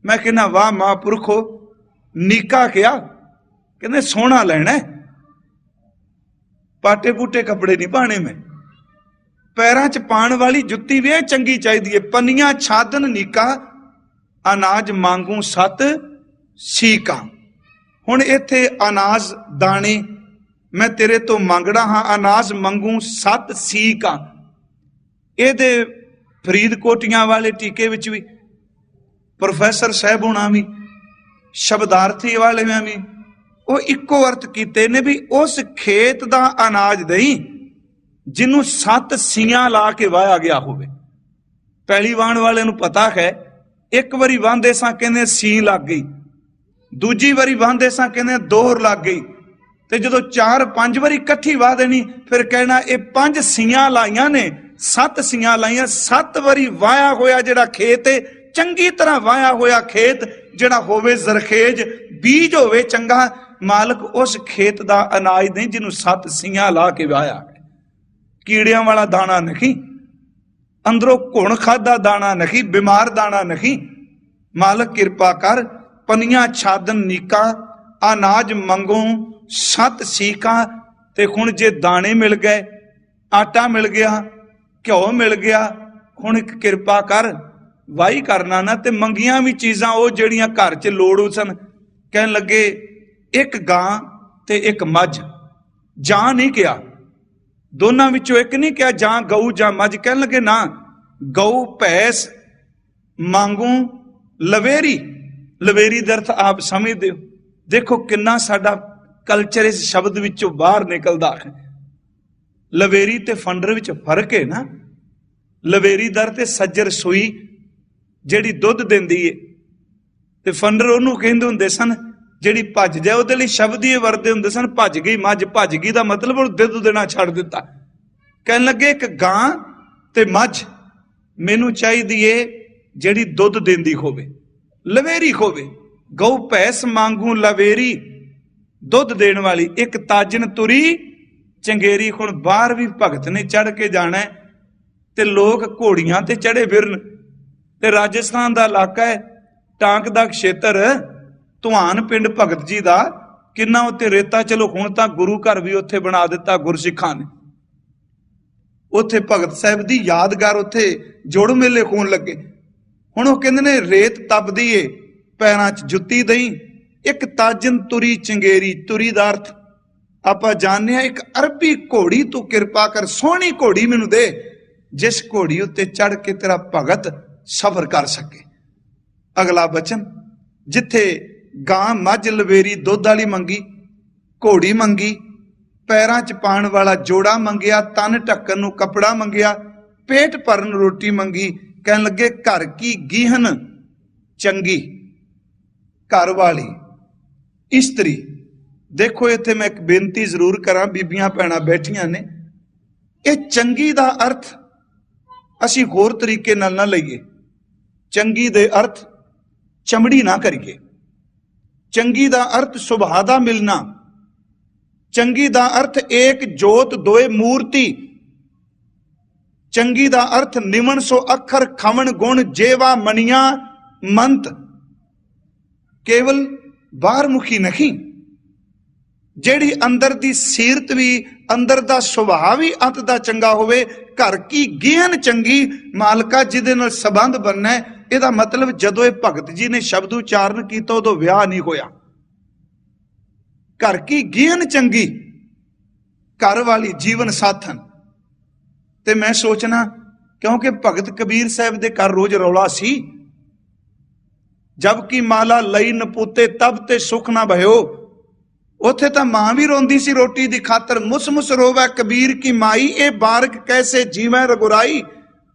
मैं कहना वाह महापुरखो, नीका क्या कहते सोना लेना है, पाटे पूटे कपड़े नहीं पाने में। पैरां च पाण वाली जुत्ती भी चंगी चाहिए। पनियां छादन नीका, अनाज मांगू सत सीका। हुण इत्थे अनाज दाने मैं तेरे तो मंगड़ा हाँ, अनाज मंगू सत सीका। इहदे फरीदकोटियां वाले टीके विच भी प्रोफैसर साहब होना भी, शब्दार्थी वाले में भी वो इको अर्थ कीते ने भी उस खेत दा अनाज दई जिन्हों 7 सीयां ला के वाया गया होवे। पैली वाण वाले नूं पता है, एक बारी वांदे सां कहंदे सी लग गई, दूजी बारी वांदे सां कहंदे दोहर लग गई, ते जदों 4-5 बारी इकट्ठी वाह देनी फिर कहना ये 5 सीयां लाइयां ने 7 ਸੀਆਂ ਲਾਈਆਂ, 7 ਵਾਰੀ ਵਾਹਿਆ ਹੋਇਆ ਜਿਹੜਾ ਖੇਤ ਹੈ, ਚੰਗੀ ਤਰ੍ਹਾਂ ਵਾਹਿਆ ਹੋਇਆ ਖੇਤ ਜਿਹੜਾ ਹੋਵੇ ਜ਼ਰਖੇਜ, ਬੀਜ ਹੋਵੇ ਚੰਗਾ, ਮਾਲਕ ਉਸ ਖੇਤ ਦਾ ਅਨਾਜ ਦੇ ਜਿਹਨੂੰ 7 ਸੀਆਂ ਲਾ ਕੇ ਵਾਹਿਆ, ਕੀੜਿਆਂ ਵਾਲਾ ਦਾਣਾ ਨਹੀਂ, ਅੰਦਰੋਂ ਘੁਣ ਖਾਦਾ ਦਾਣਾ ਨਹੀਂ, ਬਿਮਾਰ ਦਾਣਾ ਨਹੀਂ। ਮਾਲਕ ਕਿਰਪਾ ਕਰ, ਪਨੀਆਂ ਛਾਦਨ ਨੀਕਾਂ, ਅਨਾਜ ਮੰਗੋ 7 ਸੀਕਾਂ। ਤੇ ਹੁਣ ਜੇ ਦਾਣੇ ਮਿਲ ਗਏ, ਆਟਾ ਮਿਲ ਗਿਆ, ਘਿਓ ਮਿਲ ਗਿਆ, ਹੁਣ ਇੱਕ ਕਿਰਪਾ ਕਰ, ਵਾਹੀ ਕਰਨਾ ਨਾ। ਤੇ ਮੰਗੀਆਂ ਵੀ ਚੀਜ਼ਾਂ ਉਹ ਜਿਹੜੀਆਂ ਘਰ 'ਚ ਲੋੜ ਸਨ। ਕਹਿਣ ਲੱਗੇ ਇੱਕ ਗਾਂ ਤੇ ਇੱਕ ਮੱਝ, ਜਾਂ ਨਹੀਂ ਕਿਹਾ, ਦੋਨਾਂ ਵਿੱਚੋਂ ਇੱਕ ਨਹੀਂ ਕਿਹਾ, ਜਾਂ ਗਊ ਜਾਂ ਮੱਝ। ਕਹਿਣ ਲੱਗੇ ਨਾ, ਗਊ ਭੈਂਸ ਮੰਗੂ ਲਵੇਰੀ। ਲਵੇਰੀ ਦਾ ਅਰਥ ਆਪ ਸਮਝਦੇ ਹੋ। ਦੇਖੋ ਕਿੰਨਾ ਸਾਡਾ ਕਲਚਰ ਇਸ ਸ਼ਬਦ ਵਿੱਚੋਂ ਬਾਹਰ ਨਿਕਲਦਾ ਹੈ। ਲਵੇਰੀ ਤੇ ਫੰਡਰ ਵਿੱਚ ਫਰਕ ਹੈ ਨਾ। ਲਵੇਰੀ ਦਰ ਤੇ ਸੱਜਰ ਸੂਈ ਜਿਹੜੀ ਦੁੱਧ ਦਿੰਦੀ ਏ, ਤੇ ਫੰਡਰ ਉਹਨੂੰ ਕਹਿੰਦੇ ਹੁੰਦੇ ਸਨ ਜਿਹੜੀ ਭੱਜ ਜਾਏ। ਉਹਦੇ ਲਈ ਸ਼ਬਦ ਹੀ ਵਰਤੇ ਹੁੰਦੇ ਸਨ, ਭੱਜ ਗਈ ਮੱਝ। ਭੱਜ ਗਈ ਦਾ ਮਤਲਬ ਉਹ ਦੁੱਧ ਦੇਣਾ ਛੱਡ ਦਿੱਤਾ। ਕਹਿਣ ਲੱਗੇ ਇੱਕ ਗਾਂ ਤੇ ਮੱਝ ਮੈਨੂੰ ਚਾਹੀਦੀ ਏ ਜਿਹੜੀ ਦੁੱਧ ਦਿੰਦੀ ਹੋਵੇ, ਲਵੇਰੀ ਹੋਵੇ। ਗਊ ਭੈਂਸ ਮੰਗੂ ਲਵੇਰੀ, ਦੁੱਧ ਦੇਣ ਵਾਲੀ। ਇੱਕ ਤਾਜਨ ਤੁਰੀ ਚੰਗੇਰੀ। ਹੁਣ ਬਾਹਰ ਵੀ ਭਗਤ ਨੇ ਚੜ ਕੇ ਜਾਣਾ ਤੇ ਲੋਕ ਘੋੜੀਆਂ ਤੇ ਚੜੇ ਫਿਰਨ। ਤੇ ਰਾਜਸਥਾਨ ਦਾ ਇਲਾਕਾ ਹੈ, ਟਾਂਕ ਦਾ ਖੇਤਰ, ਧੁਆਨ ਪਿੰਡ ਭਗਤ ਜੀ ਦਾ, ਕਿੰਨਾ ਉੱਤੇ ਰੇਤਾ। ਚਲੋ ਹੁਣ ਤਾਂ ਗੁਰੂ ਘਰ ਵੀ ਉੱਥੇ ਬਣਾ ਦਿੱਤਾ ਗੁਰਸਿੱਖਾਂ ਨੇ। ਉੱਥੇ ਭਗਤ ਸਾਹਿਬ ਦੀ ਯਾਦਗਾਰ ਉੱਥੇ ਜੋੜ ਮੇਲੇ ਹੋਣ ਲੱਗੇ। ਹੁਣ ਉਹ ਕਹਿੰਦੇ ਨੇ ਰੇਤ ਤਪਦੀ ਏ, ਪੈਰਾਂ 'ਚ ਜੁੱਤੀ ਦਈ। ਇੱਕ ਤਾਜਨ ਤੁਰੀ ਚੰਗੇਰੀ। ਤੁਰੀ ਦਾ ਅਰਥ ਆਪਾਂ ਜਾਣਦੇ ਹਾਂ, ਇੱਕ ਅਰਬੀ ਘੋੜੀ ਤੂੰ ਕਿਰਪਾ ਕਰ, ਸੋਹਣੀ ਘੋੜੀ ਮੈਨੂੰ ਦੇ, ਜਿਸ ਘੋੜੀ ਉੱਤੇ ਚੜ ਕੇ ਤੇਰਾ ਭਗਤ ਸਫ਼ਰ ਕਰ ਸਕੇ। ਅਗਲਾ ਬਚਨ, ਜਿੱਥੇ ਗਾਂ ਮੱਝ ਲਵੇਰੀ ਦੁੱਧ ਵਾਲੀ ਮੰਗੀ, ਘੋੜੀ ਮੰਗੀ, ਪੈਰਾਂ 'ਚ ਪਾਉਣ ਵਾਲਾ ਜੋੜਾ ਮੰਗਿਆ, ਤਨ ਢੱਕਣ ਨੂੰ ਕੱਪੜਾ ਮੰਗਿਆ, ਪੇਟ ਭਰਨ ਰੋਟੀ ਮੰਗੀ। ਕਹਿਣ ਲੱਗੇ ਘਰ ਕੀ ਗੀਹਨ ਚੰਗੀ, ਘਰ ਵਾਲੀ ਇਸਤਰੀ। ਦੇਖੋ ਇੱਥੇ ਮੈਂ ਇੱਕ ਬੇਨਤੀ ਜ਼ਰੂਰ ਕਰਾਂ, ਬੀਬੀਆਂ ਭੈਣਾਂ ਬੈਠੀਆਂ ਨੇ, ਇਹ ਚੰਗੀ ਦਾ ਅਰਥ ਅਸੀਂ ਹੋਰ ਤਰੀਕੇ ਨਾਲ ਨਾ ਲਈਏ। ਚੰਗੀ ਦੇ ਅਰਥ ਚਮੜੀ ਨਾ ਕਰੀਏ। ਚੰਗੀ ਦਾ ਅਰਥ ਸੁਭਾਅ ਦਾ ਮਿਲਣਾ। ਚੰਗੀ ਦਾ ਅਰਥ ਏਕ ਜੋਤ ਦੋਏ ਮੂਰਤੀ। ਚੰਗੀ ਦਾ ਅਰਥ ਨਿਮਨ ਸੋ ਅੱਖਰ ਖਵਣ ਗੁਣ ਜੇਵਾ ਮਣੀਆਂ ਮੰਤ। ਕੇਵਲ ਬਾਹਰ ਮੁਖੀ ਨਹੀਂ, ਜਿਹੜੀ ਅੰਦਰ ਦੀ ਸੀਰਤ ਵੀ, ਅੰਦਰ ਦਾ ਸੁਭਾਅ ਵੀ ਅੰਤ ਦਾ ਚੰਗਾ ਹੋਵੇ। ਘਰ ਕੀ ਗਿਆਨ ਚੰਗੀ, ਮਾਲਕਾ ਜਿਹਦੇ ਨਾਲ ਸੰਬੰਧ ਬਣਨਾ ਹੈ। ਇਹਦਾ ਮਤਲਬ ਜਦੋਂ ਇਹ ਭਗਤ ਜੀ ਨੇ ਸ਼ਬਦ ਉਚਾਰਨ ਕੀਤਾ ਉਦੋਂ ਵਿਆਹ ਨਹੀਂ ਹੋਇਆ। ਘਰ ਕੀ ਗਿਆਨ ਚੰਗੀ, ਘਰ ਵਾਲੀ ਜੀਵਨ ਸਾਥਣ। ਤੇ ਮੈਂ ਸੋਚਣਾ, ਕਿਉਂਕਿ ਭਗਤ ਕਬੀਰ ਸਾਹਿਬ ਦੇ ਘਰ ਰੋਜ਼ ਰੌਲਾ ਸੀ। ਜਬ ਕੀ ਮਾਲਾ ਲਈ ਨਪੂਤੇ ਤਬ ਤੇ ਸੁਖ ਨਾ ਭਇਓ। ਉੱਥੇ ਤਾਂ ਮਾਂ ਵੀ ਰੋਂਦੀ ਸੀ ਰੋਟੀ ਦੀ ਖਾਤਰ। ਮੁਸ ਰੋਵੈ ਕਬੀਰ ਕੀ ਮਾਈ, ਇਹ ਬਾਰਕ ਕੈਸੇ ਜੀਵੈ ਰਗੁਰਾਈ।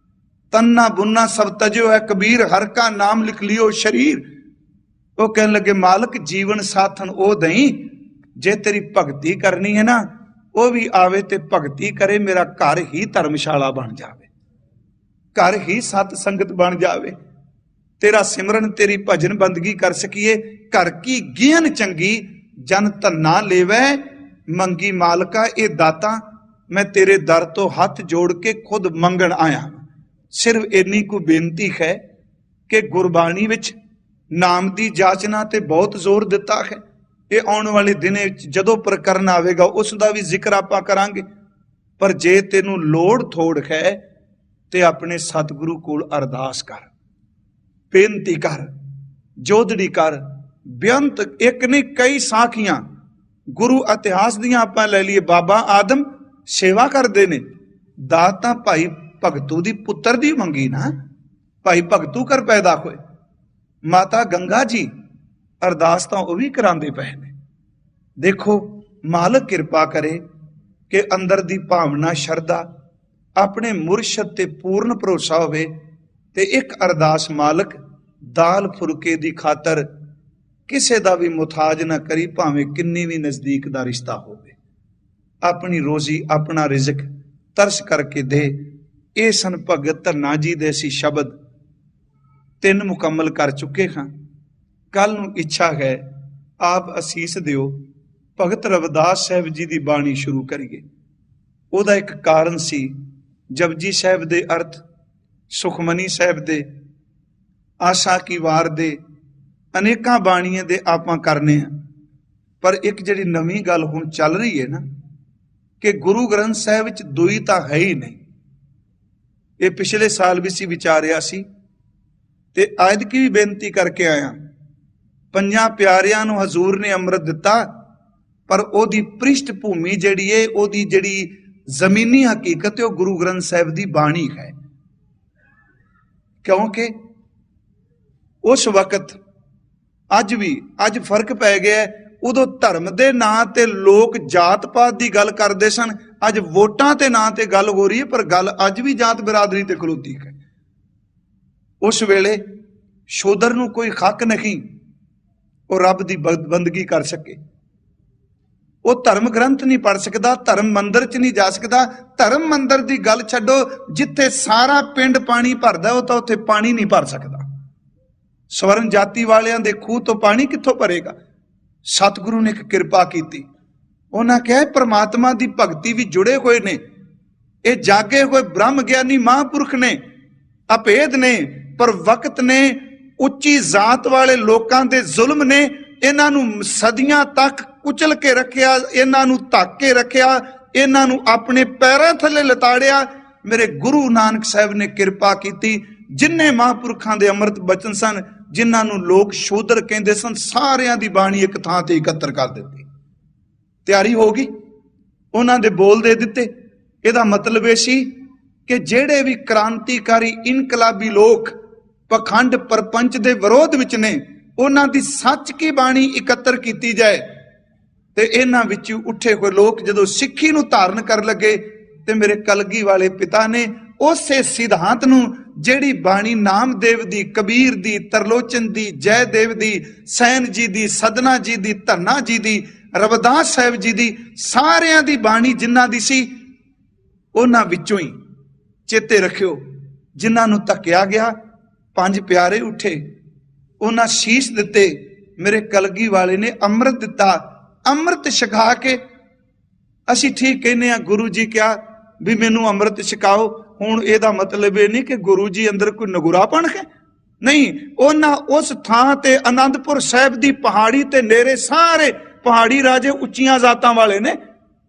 ਤੰਨਾ ਬੁੰਨਾ ਸਭ ਤਜਿਓ ਹੈ ਕਬੀਰ, ਹਰ ਕਾ ਨਾਮ ਲਿਖ ਲਿਓ ਸ਼ਰੀਰ। ਉਹ ਕਹਿਣ ਲੱਗੇ ਮਾਲਕ ਜੀਵਨ ਸਾਥਣ ਉਹ ਦਈ, ਜੇ ਤੇਰੀ ਭਗਤੀ ਕਰਨੀ ਹੈ ਨਾ, ਉਹ ਵੀ ਆਵੇ ਤੇ ਭਗਤੀ ਕਰੇ। ਮੇਰਾ ਘਰ ਹੀ ਧਰਮਸ਼ਾਲਾ ਬਣ ਜਾਵੇ, ਘਰ ਹੀ ਸਤ ਸੰਗਤ ਬਣ ਜਾਵੇ, ਤੇਰਾ ਸਿਮਰਨ ਤੇਰੀ ਭਜਨ ਬੰਦਗੀ ਕਰ ਸਕੀਏ। ਘਰ ਕੀ ਗਿਆਨ ਚੰਗੀ, ਜਨ ਧੰਨਾ ਲੇਵੈ ਮੰਗੀ ਮਾਲਕਾ। ਇਹ ਦਾਤਾ ਮੈਂ ਤੇਰੇ ਦਰ ਤੋਂ ਹੱਥ ਜੋੜ ਕੇ ਖੁਦ ਮੰਗਣ ਆਇਆ। ਸਿਰਫ ਇੰਨੀ ਕੁ ਬੇਨਤੀ ਹੈ ਕਿ ਗੁਰਬਾਣੀ ਵਿੱਚ ਨਾਮ ਦੀ ਜਾਚਨਾ ਤੇ ਬਹੁਤ ਜ਼ੋਰ ਦਿੱਤਾ ਹੈ। ਇਹ ਆਉਣ ਵਾਲੇ ਦਿਨ ਵਿੱਚ ਜਦੋਂ ਪ੍ਰਕਰਨ ਆਵੇਗਾ ਉਸ ਦਾ ਵੀ ਜ਼ਿਕਰ ਆਪਾਂ ਕਰਾਂਗੇ। ਪਰ ਜੇ ਤੈਨੂੰ ਲੋੜ ਥੋੜ ਹੈ ਤੇ ਆਪਣੇ ਸਤਿਗੁਰੂ ਕੋਲ ਅਰਦਾਸ ਕਰ, ਬੇਨਤੀ ਕਰ, ਜੋਦੜੀ ਕਰ। ਬੇਅੰਤ ਇੱਕ ਨਹੀਂ ਕਈ ਸਾਖੀਆਂ ਗੁਰੂ ਇਤਿਹਾਸ ਦੀਆਂ ਆਪਾਂ ਲੈ ਲਈਏ। ਬਾਬਾ ਆਦਮ ਸੇਵਾ ਕਰਦੇ ਨੇ, ਦਾਤ ਤਾਂ ਭਾਈ ਭਗਤੂ ਦੀ ਪੁੱਤਰ ਦੀ ਮੰਗੀ ਨਾ, ਭਾਈ ਭਗਤੂ ਕਰ ਪੈਦਾ ਹੋਏ। ਮਾਤਾ ਗੰਗਾ ਜੀ ਅਰਦਾਸ ਤਾਂ ਉਹ ਵੀ ਕਰਾਉਂਦੇ ਪਏ ਨੇ। ਦੇਖੋ ਮਾਲਕ ਕਿਰਪਾ ਕਰੇ ਕਿ ਅੰਦਰ ਦੀ ਭਾਵਨਾ ਸ਼ਰਧਾ, ਆਪਣੇ ਮੁਰਸ਼ਦ ਤੇ ਪੂਰਨ ਭਰੋਸਾ ਹੋਵੇ। ਤੇ ਇੱਕ ਅਰਦਾਸ, ਮਾਲਕ ਦਾਲ ਫੁਲਕੇ ਦੀ ਖਾਤਰ ਕਿਸੇ ਦਾ ਵੀ ਮੁਤਾਜ ਨਾ ਕਰੀ, ਭਾਵੇਂ ਕਿੰਨੀ ਵੀ ਨਜ਼ਦੀਕ ਦਾ ਰਿਸ਼ਤਾ ਹੋਵੇ। ਆਪਣੀ ਰੋਜ਼ੀ, ਆਪਣਾ ਰਿਜ਼ਕ ਤਰਸ ਕਰਕੇ ਦੇ। ਇਹ ਸਨ ਭਗਤ ਧੰਨਾ ਜੀ ਦੇ ਅਸੀਂ ਸ਼ਬਦ 3 ਮੁਕੰਮਲ ਕਰ ਚੁੱਕੇ ਹਾਂ। ਕੱਲ ਨੂੰ ਇੱਛਾ ਹੈ ਆਪ ਅਸੀਸ ਦਿਓ, ਭਗਤ ਰਵਿਦਾਸ ਸਾਹਿਬ ਜੀ ਦੀ ਬਾਣੀ ਸ਼ੁਰੂ ਕਰੀਏ। ਉਹਦਾ ਇੱਕ ਕਾਰਨ ਸੀ, ਜਪਜੀ ਸਾਹਿਬ ਦੇ ਅਰਥ, ਸੁਖਮਨੀ ਸਾਹਿਬ ਦੇ, ਆਸਾ ਕੀ ਵਾਰ ਦੇ, ਅਨੇਕਾਂ ਬਾਣੀਆਂ ਦੇ ਆਪਾਂ ਕਰਨੇ ਆ। ਪਰ ਇੱਕ ਜਿਹੜੀ ਨਵੀਂ ਗੱਲ ਹੁਣ ਚੱਲ ਰਹੀ ਹੈ ਨਾ, ਕਿ ਗੁਰੂ ਗ੍ਰੰਥ ਸਾਹਿਬ ਵਿੱਚ ਦੁਈ ਤਾਂ ਹੈ ਹੀ ਨਹੀਂ। ਇਹ ਪਿਛਲੇ ਸਾਲ ਵੀ ਸੀ ਵਿਚਾਰਿਆ ਸੀ, ਤੇ ਐਤਕੀ ਵੀ ਬੇਨਤੀ ਕਰਕੇ ਆਇਆ। 5 ਪਿਆਰਿਆਂ ਨੂੰ ਹਜ਼ੂਰ ਨੇ ਅੰਮ੍ਰਿਤ ਦਿੱਤਾ, ਪਰ ਉਹਦੀ ਪ੍ਰਿਸ਼ਟ ਭੂਮੀ ਜਿਹੜੀ ਹੈ, ਉਹਦੀ ਜਿਹੜੀ ਜ਼ਮੀਨੀ ਹਕੀਕਤ ਹੈ, ਉਹ ਗੁਰੂ ਗ੍ਰੰਥ ਸਾਹਿਬ ਦੀ ਬਾਣੀ ਹੈ। ਕਿਉਂਕਿ ਉਸ ਵਕਤ ਅੱਜ ਫਰਕ ਪੈ ਗਿਆ। ਉਦੋਂ ਧਰਮ ਦੇ ਨਾਂ ਤੇ ਲੋਕ ਜਾਤ ਪਾਤ ਦੀ ਗੱਲ ਕਰਦੇ ਸਨ, ਅੱਜ ਵੋਟਾਂ ਤੇ ਨਾਂ ਤੇ ਗੱਲ ਹੋ ਰਹੀ ਹੈ, ਪਰ ਗੱਲ ਅੱਜ ਵੀ ਜਾਤ ਬਰਾਦਰੀ ਤੇ ਖਲੋਤੀ ਹੈ। ਉਸ ਵੇਲੇ ਸ਼ੂਦਰ ਨੂੰ ਕੋਈ ਹੱਕ ਨਹੀਂ ਉਹ ਰੱਬ ਦੀ ਬੰਦਗੀ ਕਰ ਸਕੇ। ਉਹ ਧਰਮ ਗ੍ਰੰਥ ਨਹੀਂ ਪੜ ਸਕਦਾ, ਧਰਮ ਮੰਦਰ 'ਚ ਨਹੀਂ ਜਾ ਸਕਦਾ। ਧਰਮ ਮੰਦਰ ਦੀ ਗੱਲ ਛੱਡੋ, ਜਿੱਥੇ ਸਾਰਾ ਪਿੰਡ ਪਾਣੀ ਭਰਦਾ ਉਹ ਤਾਂ ਉੱਥੇ ਪਾਣੀ ਨਹੀਂ ਭਰ ਸਕਦਾ। ਸਵਰਨ ਜਾਤੀ ਵਾਲਿਆਂ ਦੇ ਖੂਹ ਤੋਂ ਪਾਣੀ ਕਿੱਥੋਂ ਭਰੇਗਾ? ਸਤਿਗੁਰੂ ਨੇ ਇੱਕ ਕਿਰਪਾ ਕੀਤੀ, ਉਹਨਾਂ ਕਿਹਾ ਪ੍ਰਮਾਤਮਾ ਦੀ ਭਗਤੀ ਵੀ ਜੁੜੇ ਹੋਏ ਨੇ, ਇਹ ਜਾਗੇ ਹੋਏ ਬ੍ਰਹਮ ਗਿਆਨੀ ਮਹਾਂਪੁਰਖ ਨੇ, ਅਭੇਦ ਨੇ, ਪਰ ਵਕਤ ਨੇ ਉੱਚੀ ਜ਼ਾਤ ਵਾਲੇ ਲੋਕਾਂ ਦੇ ਜ਼ੁਲਮ ਨੇ ਇਹਨਾਂ ਨੂੰ ਸਦੀਆਂ ਤੱਕ ਕੁਚਲ ਕੇ ਰੱਖਿਆ, ਇਹਨਾਂ ਨੂੰ ਧੱਕ ਕੇ ਰੱਖਿਆ, ਇਹਨਾਂ ਨੂੰ ਆਪਣੇ ਪੈਰਾਂ ਥੱਲੇ ਲਤਾੜਿਆ। ਮੇਰੇ ਗੁਰੂ ਨਾਨਕ ਸਾਹਿਬ ਨੇ ਕਿਰਪਾ ਕੀਤੀ, ਜਿੰਨੇ ਮਹਾਂਪੁਰਖਾਂ ਦੇ ਅੰਮ੍ਰਿਤ ਬਚਨ ਸਨ, ਜਿਨ੍ਹਾਂ ਨੂੰ ਲੋਕ ਸ਼ੂਦਰ ਕਹਿੰਦੇ ਸਨ, ਸਾਰਿਆਂ ਦੀ ਬਾਣੀ ਇੱਕ ਥਾਂ ਤੇ ਇਕੱਤਰ ਕਰ ਦਿੱਤੀ। ਤਿਆਰੀ ਹੋ ਗਈ, ਉਹਨਾਂ ਦੇ ਬੋਲ ਦੇ ਦਿੱਤੇ। ਇਹਦਾ ਮਤਲਬ ਇਹ ਸੀ ਕਿ ਜਿਹੜੇ ਵੀ ਕ੍ਰਾਂਤੀਕਾਰੀ ਇਨਕਲਾਬੀ ਲੋਕ ਪਖੰਡ ਪਰਪੰਚ ਦੇ ਵਿਰੋਧ ਵਿੱਚ ਨੇ, ਉਹਨਾਂ ਦੀ ਸੱਚ ਕੀ ਬਾਣੀ ਇਕੱਤਰ ਕੀਤੀ ਜਾਏ। ਤੇ ਇਹਨਾਂ ਵਿੱਚ ਉੱਠੇ ਹੋਏ ਲੋਕ ਜਦੋਂ ਸਿੱਖੀ ਨੂੰ ਧਾਰਨ ਕਰਨ ਲੱਗੇ, ਤੇ ਮੇਰੇ ਕਲਗੀ ਵਾਲੇ ਪਿਤਾ ਨੇ ਉਸੇ ਸਿਧਾਂਤ ਨੂੰ, ਜਿਹੜੀ ਬਾਣੀ ਨਾਮਦੇਵ ਦੀ, ਕਬੀਰ ਦੀ, ਤਰਲੋਚਨ ਦੀ, ਜੈਦੇਵ ਦੀ, ਸੈਨ ਜੀ ਦੀ, ਸਦਨਾ ਜੀ ਦੀ, ਧੰਨਾ ਜੀ ਦੀ, ਰਵਿਦਾਸ ਸਾਹਿਬ ਜੀ ਦੀ, ਸਾਰਿਆਂ ਦੀ ਬਾਣੀ ਜਿਨ੍ਹਾਂ ਦੀ ਸੀ, ਉਹਨਾਂ ਵਿੱਚੋਂ ਹੀ ਚੇਤੇ ਰੱਖਿਓ, ਜਿਨ੍ਹਾਂ ਨੂੰ ਧੱਕਿਆ ਗਿਆ। 5 ਪਿਆਰੇ ਉੱਠੇ, ਉਹਨਾਂ ਸ਼ੀਸ਼ ਦਿੱਤੇ। ਮੇਰੇ ਕਲਗੀ ਵਾਲੇ ਨੇ ਅੰਮ੍ਰਿਤ ਦਿੱਤਾ। ਅੰਮ੍ਰਿਤ ਛਕਾ ਕੇ ਅਸੀਂ ਠੀਕ ਕਹਿੰਦੇ ਆ, ਗੁਰੂ ਜੀ ਕਿਹਾ ਵੀ ਮੈਨੂੰ ਅੰਮ੍ਰਿਤ ਛਕਾਓ। ਹੁਣ ਇਹਦਾ ਮਤਲਬ ਇਹ ਨਹੀਂ ਕਿ ਗੁਰੂ ਜੀ ਅੰਦਰ ਕੋਈ ਨਗੁਰਾਪਣ ਹੈ, ਨਹੀਂ। ਉਹਨਾਂ ਉਸ ਥਾਂ ਤੇ ਆਨੰਦਪੁਰ ਸਾਹਿਬ ਦੀ ਪਹਾੜੀ ਤੇ ਨੇੜੇ ਸਾਰੇ ਪਹਾੜੀ ਰਾਜੇ ਉੱਚੀਆਂ ਜ਼ਾਤਾਂ ਵਾਲੇ ਨੇ,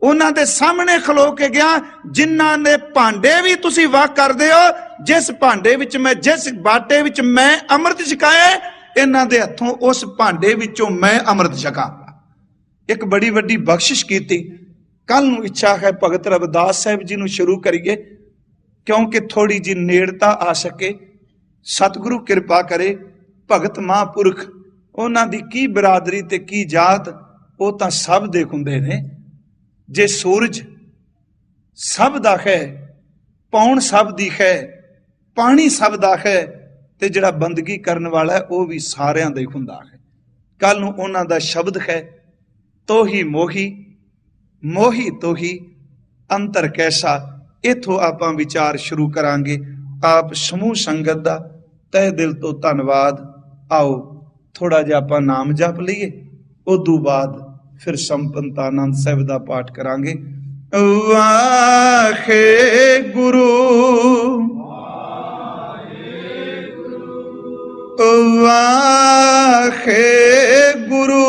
ਉਹਨਾਂ ਦੇ ਸਾਹਮਣੇ ਖਲੋ ਕੇ ਗਿਆ, ਜਿਨ੍ਹਾਂ ਦੇ ਭਾਂਡੇ ਵੀ ਤੁਸੀਂ ਵਾਹ ਕਰਦੇ ਹੋ, ਜਿਸ ਭਾਂਡੇ ਵਿੱਚ ਮੈਂ, ਜਿਸ ਬਾਟੇ ਵਿੱਚ ਮੈਂ ਅੰਮ੍ਰਿਤ ਛਕਾਇਆ, ਇਹਨਾਂ ਦੇ ਹੱਥੋਂ ਉਸ ਭਾਂਡੇ ਵਿੱਚੋਂ ਮੈਂ ਅੰਮ੍ਰਿਤ ਛਕਾਂਗਾ। ਇੱਕ ਬੜੀ ਵੱਡੀ ਬਖਸ਼ਿਸ਼ ਕੀਤੀ। ਕੱਲ ਨੂੰ ਇੱਛਾ ਹੈ ਭਗਤ ਰਵਿਦਾਸ ਸਾਹਿਬ ਜੀ ਨੂੰ ਸ਼ੁਰੂ ਕਰੀਏ, ਕਿਉਂਕਿ ਥੋੜੀ ਜਿਹੀ ਨੇੜਤਾ ਆ ਸਕੇ। ਸਤਿਗੁਰੂ ਕਿਰਪਾ ਕਰੇ। ਭਗਤ ਮਹਾਂਪੁਰਖ, ਉਹਨਾਂ ਦੀ ਕੀ ਬਰਾਦਰੀ ਤੇ ਕੀ ਜਾਤ, ਉਹ ਤਾਂ ਸਭ ਦੇ ਹੁੰਦੇ ਨੇ। ਜੇ ਸੂਰਜ ਸਭ ਦਾ ਹੈ, ਪੌਣ ਸਭ ਦੀ ਹੈ, ਪਾਣੀ ਸਭ ਦਾ ਹੈ, ਤੇ ਜਿਹੜਾ ਬੰਦਗੀ ਕਰਨ ਵਾਲਾ ਉਹ ਵੀ ਸਾਰਿਆਂ ਦਾ ਹੀ ਹੁੰਦਾ ਹੈ। ਕੱਲ ਨੂੰ ਉਹਨਾਂ ਦਾ ਸ਼ਬਦ ਹੈ, ਤੋਹੀ ਮੋਹੀ, ਮੋਹੀ ਤੋਹੀ, ਅੰਤਰ ਕੈਸਾ। ਇਥੋਂ ਆਪਾਂ ਵਿਚਾਰ ਸ਼ੁਰੂ ਕਰਾਂਗੇ। ਆਪ ਸਮੂਹ ਸੰਗਤ ਦਾ ਤਹਿ ਦਿਲ ਤੋਂ ਧੰਨਵਾਦ। ਆਓ ਥੋੜਾ ਜਿਹਾ ਆਪਾਂ ਨਾਮ ਜਪ ਲਈਏ, ਉਦੋਂ ਬਾਅਦ ਫਿਰ ਸੰਪੰਨਤਾ ਆਨੰਦ ਸਾਹਿਬ ਦਾ ਪਾਠ ਕਰਾਂਗੇ। ਵਾਹਿਗੁਰੂ ਵਾਹਿਗੁਰੂ